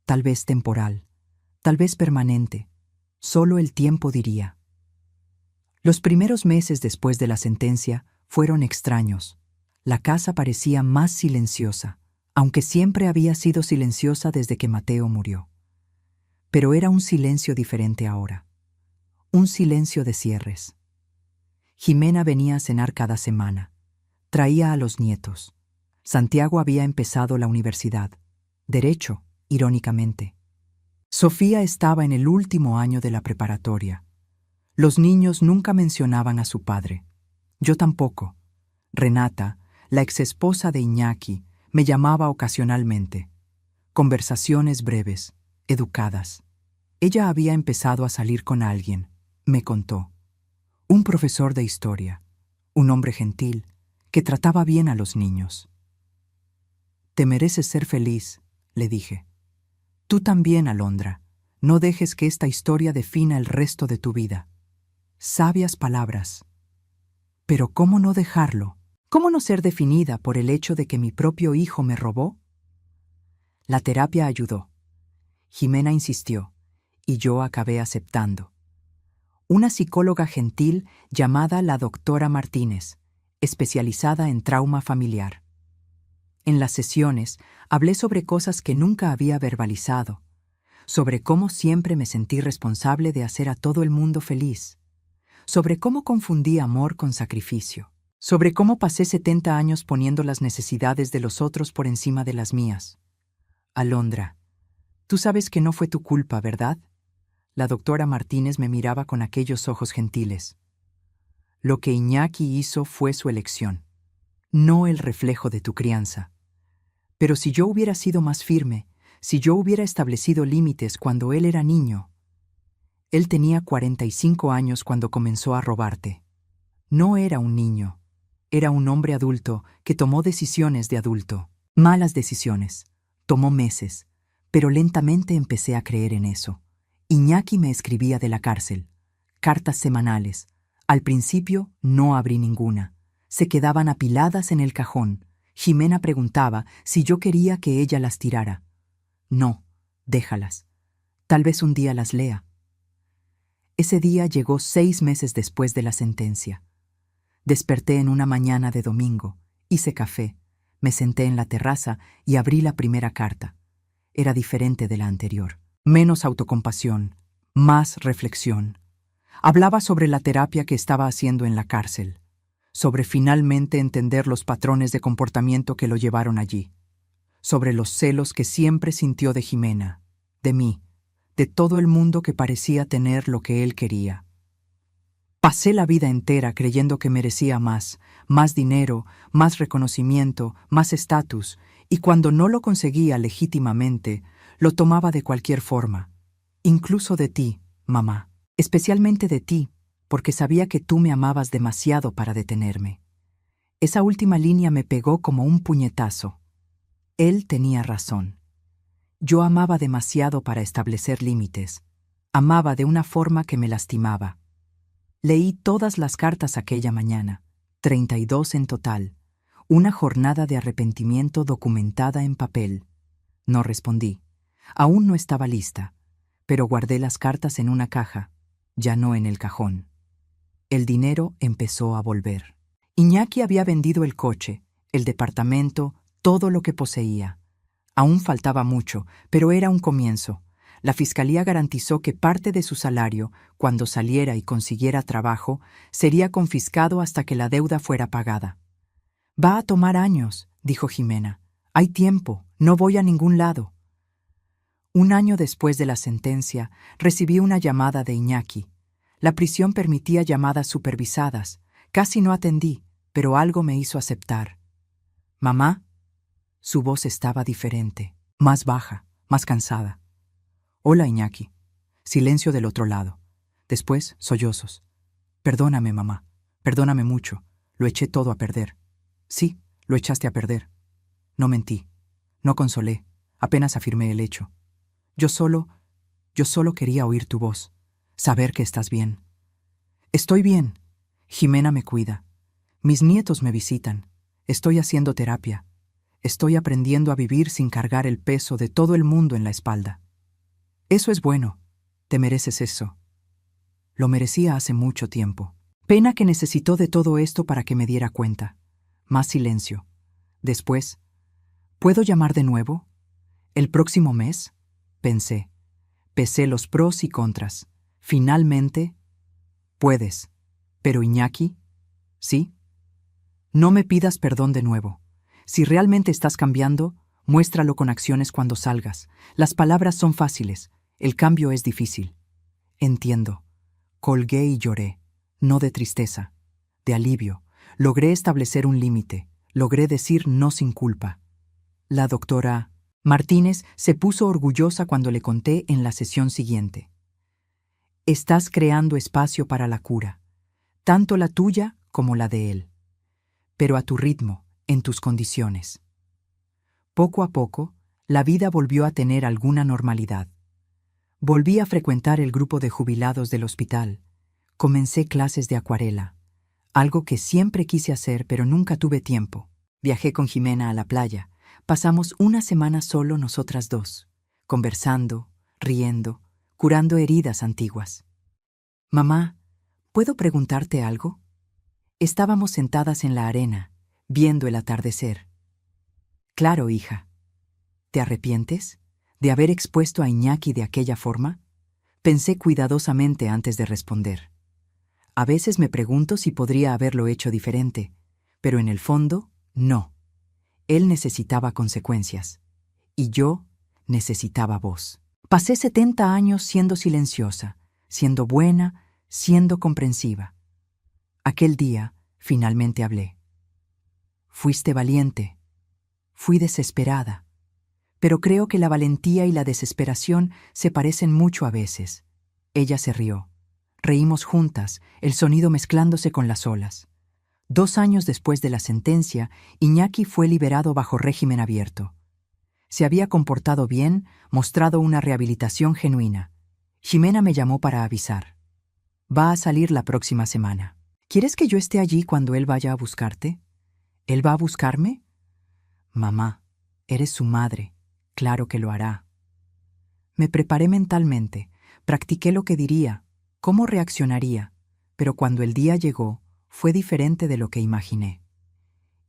tal vez temporal, tal vez permanente. Solo el tiempo diría. Los primeros meses después de la sentencia fueron extraños. La casa parecía más silenciosa, aunque siempre había sido silenciosa desde que Mateo murió. Pero era un silencio diferente ahora. Un silencio de cierres. Jimena venía a cenar cada semana. Traía a los nietos. Santiago había empezado la universidad. Derecho, irónicamente. Sofía estaba en el último año de la preparatoria. Los niños nunca mencionaban a su padre. Yo tampoco. Renata, la exesposa de Iñaki, me llamaba ocasionalmente. Conversaciones breves, educadas. Ella había empezado a salir con alguien, me contó. Un profesor de historia, un hombre gentil, que trataba bien a los niños. Te mereces ser feliz, le dije. Tú también, Alondra. No dejes que esta historia defina el resto de tu vida. Sabias palabras. Pero ¿cómo no dejarlo? ¿Cómo no ser definida por el hecho de que mi propio hijo me robó? La terapia ayudó. Jimena insistió, y yo acabé aceptando. Una psicóloga gentil llamada la doctora Martínez, especializada en trauma familiar. En las sesiones hablé sobre cosas que nunca había verbalizado, sobre cómo siempre me sentí responsable de hacer a todo el mundo feliz, sobre cómo confundí amor con sacrificio, sobre cómo pasé 70 años poniendo las necesidades de los otros por encima de las mías. Alondra, tú sabes que no fue tu culpa, ¿verdad? La doctora Martínez me miraba con aquellos ojos gentiles. Lo que Iñaki hizo fue su elección, no el reflejo de tu crianza. Pero si yo hubiera sido más firme, si yo hubiera establecido límites cuando él era niño. Él tenía 45 años cuando comenzó a robarte. No era un niño, era un hombre adulto que tomó decisiones de adulto. Malas decisiones. Tomó meses, pero lentamente empecé a creer en eso. Iñaki me escribía de la cárcel, cartas semanales. Al principio no abrí ninguna. Se quedaban apiladas en el cajón. Jimena preguntaba si yo quería que ella las tirara. No, déjalas. Tal vez un día las lea. Ese día llegó 6 meses después de la sentencia. Desperté en una mañana de domingo, hice café, me senté en la terraza y abrí la primera carta. Era diferente de la anterior. Menos autocompasión, más reflexión. Hablaba sobre la terapia que estaba haciendo en la cárcel, sobre finalmente entender los patrones de comportamiento que lo llevaron allí, sobre los celos que siempre sintió de Jimena, de mí, de todo el mundo que parecía tener lo que él quería. Pasé la vida entera creyendo que merecía más dinero, más reconocimiento, más estatus, y cuando no lo conseguía legítimamente, lo tomaba de cualquier forma, incluso de ti, mamá, especialmente de ti, porque sabía que tú me amabas demasiado para detenerme. Esa última línea me pegó como un puñetazo. Él tenía razón. Yo amaba demasiado para establecer límites. Amaba de una forma que me lastimaba. Leí todas las cartas aquella mañana, 32 en total, una jornada de arrepentimiento documentada en papel. No respondí. Aún no estaba lista, pero guardé las cartas en una caja, ya no en el cajón. El dinero empezó a volver. Iñaki había vendido el coche, el departamento, todo lo que poseía. Aún faltaba mucho, pero era un comienzo. La fiscalía garantizó que parte de su salario, cuando saliera y consiguiera trabajo, sería confiscado hasta que la deuda fuera pagada. «Va a tomar años», dijo Jimena. «Hay tiempo, no voy a ningún lado». Un año después de la sentencia, recibí una llamada de Iñaki. La prisión permitía llamadas supervisadas. Casi no atendí, pero algo me hizo aceptar. «¿Mamá?» Su voz estaba diferente, más baja, más cansada. «Hola, Iñaki». Silencio del otro lado. Después, sollozos. Perdóname, mamá. Perdóname mucho. Lo eché todo a perder. Sí, lo echaste a perder. No mentí. No consolé. Apenas afirmé el hecho. Yo solo quería oír tu voz. Saber que estás bien. Estoy bien. Jimena me cuida. Mis nietos me visitan. Estoy haciendo terapia. Estoy aprendiendo a vivir sin cargar el peso de todo el mundo en la espalda. Eso es bueno. Te mereces eso. Lo merecía hace mucho tiempo. Pena que necesitó de todo esto para que me diera cuenta. Más silencio. Después, ¿puedo llamar de nuevo? ¿El próximo mes? Pensé. Pesé los pros y contras. Finalmente, puedes. Pero Iñaki, ¿sí? No me pidas perdón de nuevo. Si realmente estás cambiando, muéstralo con acciones cuando salgas. Las palabras son fáciles, el cambio es difícil. Entiendo. Colgué y lloré, no de tristeza, de alivio. Logré establecer un límite, logré decir no sin culpa. La doctora Martínez se puso orgullosa cuando le conté en la sesión siguiente. Estás creando espacio para la cura, tanto la tuya como la de él, pero a tu ritmo, en tus condiciones. Poco a poco, la vida volvió a tener alguna normalidad. Volví a frecuentar el grupo de jubilados del hospital. Comencé clases de acuarela, algo que siempre quise hacer pero nunca tuve tiempo. Viajé con Jimena a la playa. Pasamos una semana solo nosotras dos, conversando, riendo, curando heridas antiguas. Mamá, ¿puedo preguntarte algo? Estábamos sentadas en la arena, viendo el atardecer. Claro, hija. ¿Te arrepientes de haber expuesto a Iñaki de aquella forma? Pensé cuidadosamente antes de responder. A veces me pregunto si podría haberlo hecho diferente, pero en el fondo, no. Él necesitaba consecuencias, y yo necesitaba voz. Pasé 70 años siendo silenciosa, siendo buena, siendo comprensiva. Aquel día, finalmente hablé. Fuiste valiente. Fui desesperada. Pero creo que la valentía y la desesperación se parecen mucho a veces. Ella se rió. Reímos juntas, el sonido mezclándose con las olas. 2 años después de la sentencia, Iñaki fue liberado bajo régimen abierto. Se había comportado bien, mostrado una rehabilitación genuina. Jimena me llamó para avisar. Va a salir la próxima semana. ¿Quieres que yo esté allí cuando él vaya a buscarte? ¿Él va a buscarme? Mamá, eres su madre. Claro que lo hará. Me preparé mentalmente, practiqué lo que diría, cómo reaccionaría, pero cuando el día llegó, fue diferente de lo que imaginé.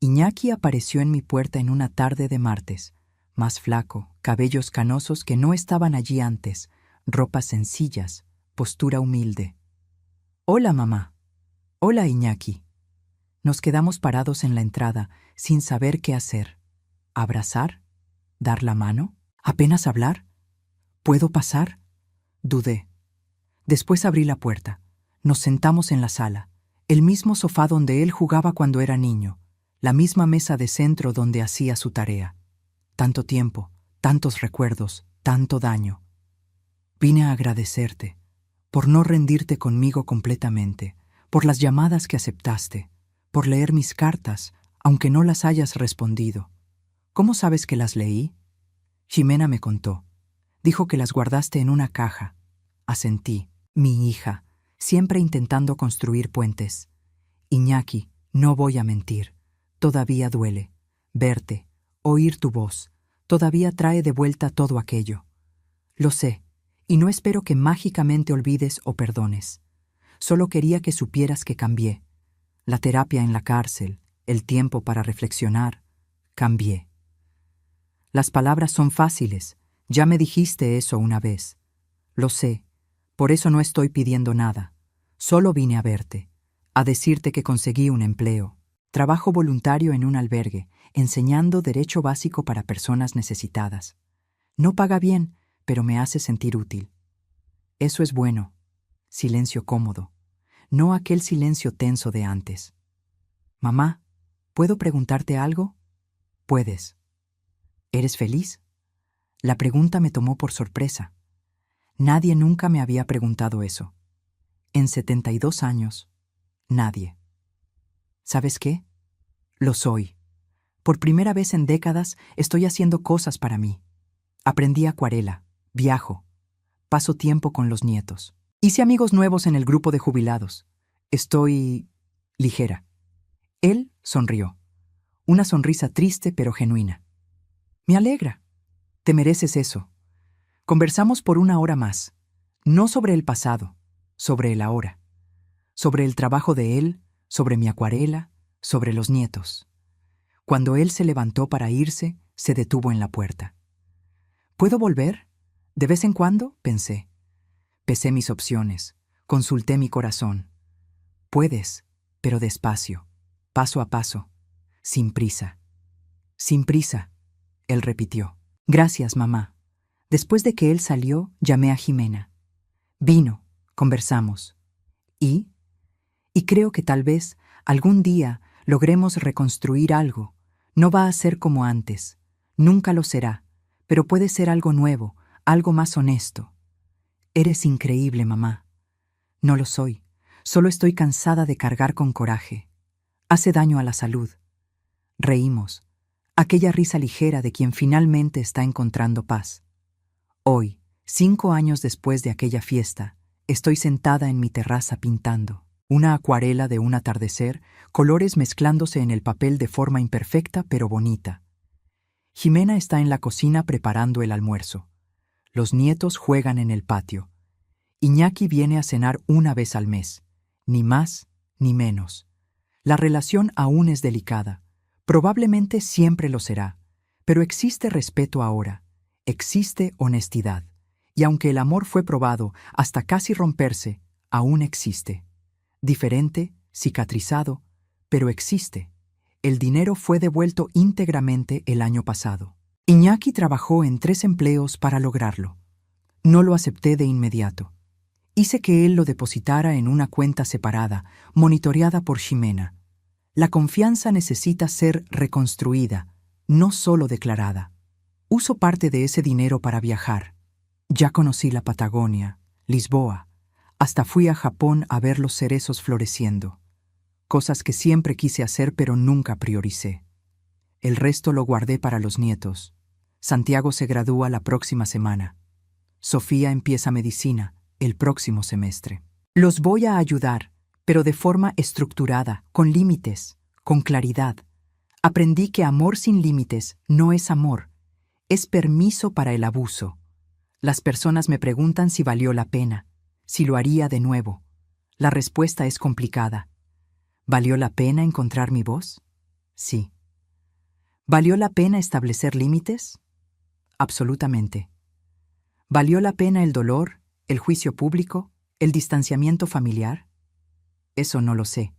Iñaki apareció en mi puerta en una tarde de martes, más flaco, cabellos canosos que no estaban allí antes, ropas sencillas, postura humilde. Hola, mamá. Hola, Iñaki. Nos quedamos parados en la entrada, sin saber qué hacer. ¿Abrazar? ¿Dar la mano? ¿Apenas hablar? ¿Puedo pasar? Dudé. Después abrí la puerta. Nos sentamos en la sala, el mismo sofá donde él jugaba cuando era niño, la misma mesa de centro donde hacía su tarea. Tanto tiempo, tantos recuerdos, tanto daño. Vine a agradecerte, por no rendirte conmigo completamente, por las llamadas que aceptaste, por leer mis cartas, aunque no las hayas respondido. ¿Cómo sabes que las leí? Jimena me contó. Dijo que las guardaste en una caja. Asentí. Mi hija, siempre intentando construir puentes. Iñaki, no voy a mentir. Todavía duele. Verte, oír tu voz, todavía trae de vuelta todo aquello. Lo sé, y no espero que mágicamente olvides o perdones. Solo quería que supieras que cambié. La terapia en la cárcel, el tiempo para reflexionar, cambié. Las palabras son fáciles, ya me dijiste eso una vez. Lo sé, por eso no estoy pidiendo nada. Solo vine a verte, a decirte que conseguí un empleo. Trabajo voluntario en un albergue, enseñando derecho básico para personas necesitadas. No paga bien, pero me hace sentir útil. Eso es bueno. Silencio cómodo, no aquel silencio tenso de antes. Mamá, ¿puedo preguntarte algo? Puedes. ¿Eres feliz? La pregunta me tomó por sorpresa. Nadie nunca me había preguntado eso. En 72 años, nadie. ¿Sabes qué? Lo soy. Por primera vez en décadas estoy haciendo cosas para mí. Aprendí acuarela, viajo, paso tiempo con los nietos. Hice amigos nuevos en el grupo de jubilados. Estoy ligera. Él sonrió. Una sonrisa triste pero genuina. Me alegra. Te mereces eso. Conversamos por 1 hora más. No sobre el pasado, sobre el ahora. Sobre el trabajo de él, sobre mi acuarela, sobre los nietos. Cuando él se levantó para irse, se detuvo en la puerta. ¿Puedo volver? De vez en cuando, pensé. Pesé mis opciones, consulté mi corazón. Puedes, pero despacio, paso a paso, sin prisa. Sin prisa, él repitió. Gracias, mamá. Después de que él salió, llamé a Jimena. Vino, conversamos. Y creo que tal vez algún día logremos reconstruir algo. No va a ser como antes, nunca lo será, pero puede ser algo nuevo, algo más honesto. Eres increíble, mamá. No lo soy, solo estoy cansada de cargar con coraje. Hace daño a la salud. Reímos, aquella risa ligera de quien finalmente está encontrando paz. Hoy, 5 años después de aquella fiesta, estoy sentada en mi terraza pintando. Una acuarela de un atardecer, colores mezclándose en el papel de forma imperfecta pero bonita. Jimena está en la cocina preparando el almuerzo. Los nietos juegan en el patio. Iñaki viene a cenar 1 vez al mes, ni más ni menos. La relación aún es delicada, probablemente siempre lo será, pero existe respeto ahora, existe honestidad, y aunque el amor fue probado hasta casi romperse, aún existe. Diferente, cicatrizado, pero existe. El dinero fue devuelto íntegramente el año pasado. Iñaki trabajó en 3 empleos para lograrlo. No lo acepté de inmediato. Hice que él lo depositara en una cuenta separada, monitoreada por Jimena. La confianza necesita ser reconstruida, no solo declarada. Uso parte de ese dinero para viajar. Ya conocí la Patagonia, Lisboa. Hasta fui a Japón a ver los cerezos floreciendo. Cosas que siempre quise hacer pero nunca prioricé. El resto lo guardé para los nietos. Santiago se gradúa la próxima semana. Sofía empieza medicina el próximo semestre. Los voy a ayudar, pero de forma estructurada, con límites, con claridad. Aprendí que amor sin límites no es amor, es permiso para el abuso. Las personas me preguntan si valió la pena, si lo haría de nuevo. La respuesta es complicada. ¿Valió la pena encontrar mi voz? Sí. ¿Valió la pena establecer límites? Absolutamente. ¿Valió la pena el dolor, el juicio público, el distanciamiento familiar? Eso no lo sé.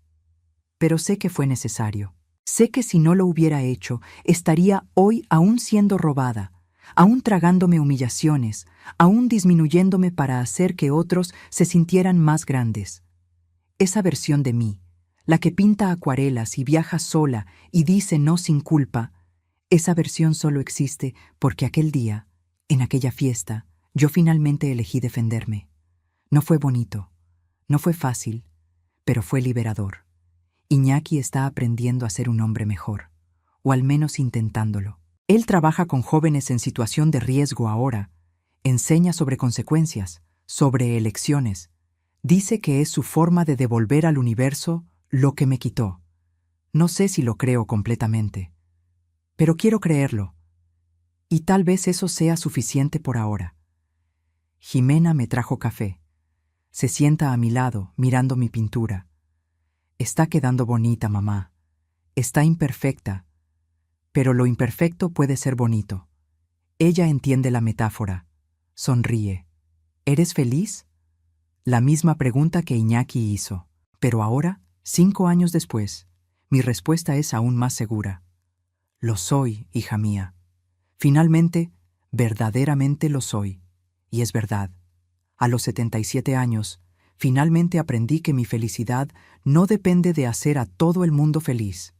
Pero sé que fue necesario. Sé que si no lo hubiera hecho, estaría hoy aún siendo robada, aún tragándome humillaciones, aún disminuyéndome para hacer que otros se sintieran más grandes. Esa versión de mí, la que pinta acuarelas y viaja sola y dice no sin culpa, esa versión solo existe porque aquel día, en aquella fiesta, yo finalmente elegí defenderme. No fue bonito, no fue fácil, pero fue liberador. Iñaki está aprendiendo a ser un hombre mejor, o al menos intentándolo. Él trabaja con jóvenes en situación de riesgo ahora, enseña sobre consecuencias, sobre elecciones. Dice que es su forma de devolver al universo lo que me quitó. No sé si lo creo completamente, pero quiero creerlo. Y tal vez eso sea suficiente por ahora. Jimena me trajo café. Se sienta a mi lado, mirando mi pintura. Está quedando bonita, mamá. Está imperfecta, pero lo imperfecto puede ser bonito. Ella entiende la metáfora. Sonríe. ¿Eres feliz? La misma pregunta que Iñaki hizo. Pero ahora, 5 años después, mi respuesta es aún más segura. Lo soy, hija mía. Finalmente, verdaderamente lo soy. Y es verdad. A los 77 años, finalmente aprendí que mi felicidad no depende de hacer a todo el mundo feliz,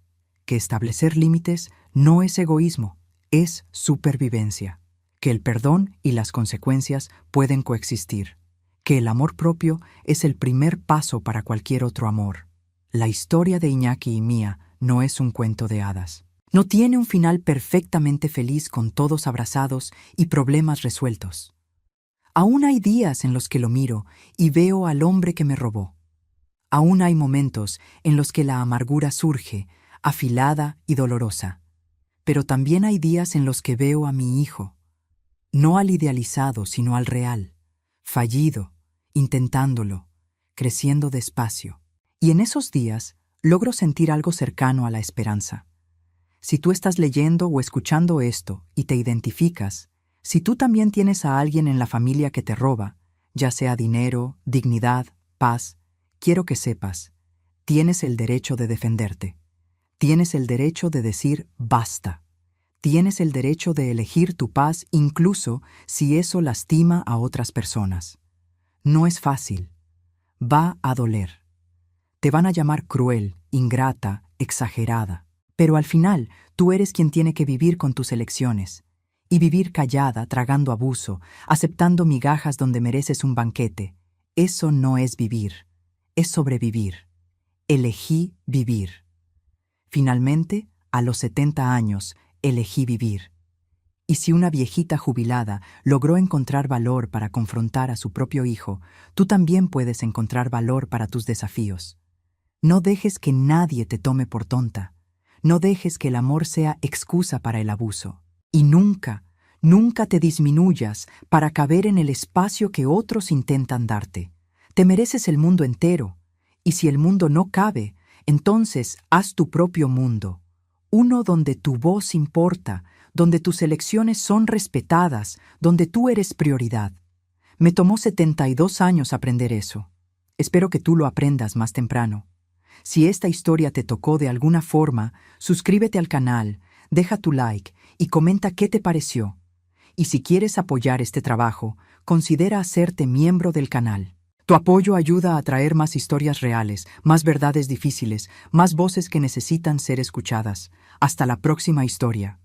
que establecer límites no es egoísmo, es supervivencia, que el perdón y las consecuencias pueden coexistir, que el amor propio es el primer paso para cualquier otro amor. La historia de Iñaki y mía no es un cuento de hadas. No tiene un final perfectamente feliz con todos abrazados y problemas resueltos. Aún hay días en los que lo miro y veo al hombre que me robó. Aún hay momentos en los que la amargura surge, afilada y dolorosa. Pero también hay días en los que veo a mi hijo, no al idealizado, sino al real, fallido, intentándolo, creciendo despacio. Y en esos días logro sentir algo cercano a la esperanza. Si tú estás leyendo o escuchando esto y te identificas, si tú también tienes a alguien en la familia que te roba, ya sea dinero, dignidad, paz, quiero que sepas, tienes el derecho de defenderte. Tienes el derecho de decir basta. Tienes el derecho de elegir tu paz incluso si eso lastima a otras personas. No es fácil. Va a doler. Te van a llamar cruel, ingrata, exagerada. Pero al final, tú eres quien tiene que vivir con tus elecciones. Y vivir callada, tragando abuso, aceptando migajas donde mereces un banquete. Eso no es vivir. Es sobrevivir. Elegí vivir. Finalmente, a los 70 años, elegí vivir. Y si una viejita jubilada logró encontrar valor para confrontar a su propio hijo, tú también puedes encontrar valor para tus desafíos. No dejes que nadie te tome por tonta. No dejes que el amor sea excusa para el abuso. Y nunca, nunca te disminuyas para caber en el espacio que otros intentan darte. Te mereces el mundo entero. Y si el mundo no cabe, entonces haz tu propio mundo. Uno donde tu voz importa, donde tus elecciones son respetadas, donde tú eres prioridad. Me tomó 72 años aprender eso. Espero que tú lo aprendas más temprano. Si esta historia te tocó de alguna forma, suscríbete al canal, deja tu like y comenta qué te pareció. Y si quieres apoyar este trabajo, considera hacerte miembro del canal. Tu apoyo ayuda a traer más historias reales, más verdades difíciles, más voces que necesitan ser escuchadas. Hasta la próxima historia.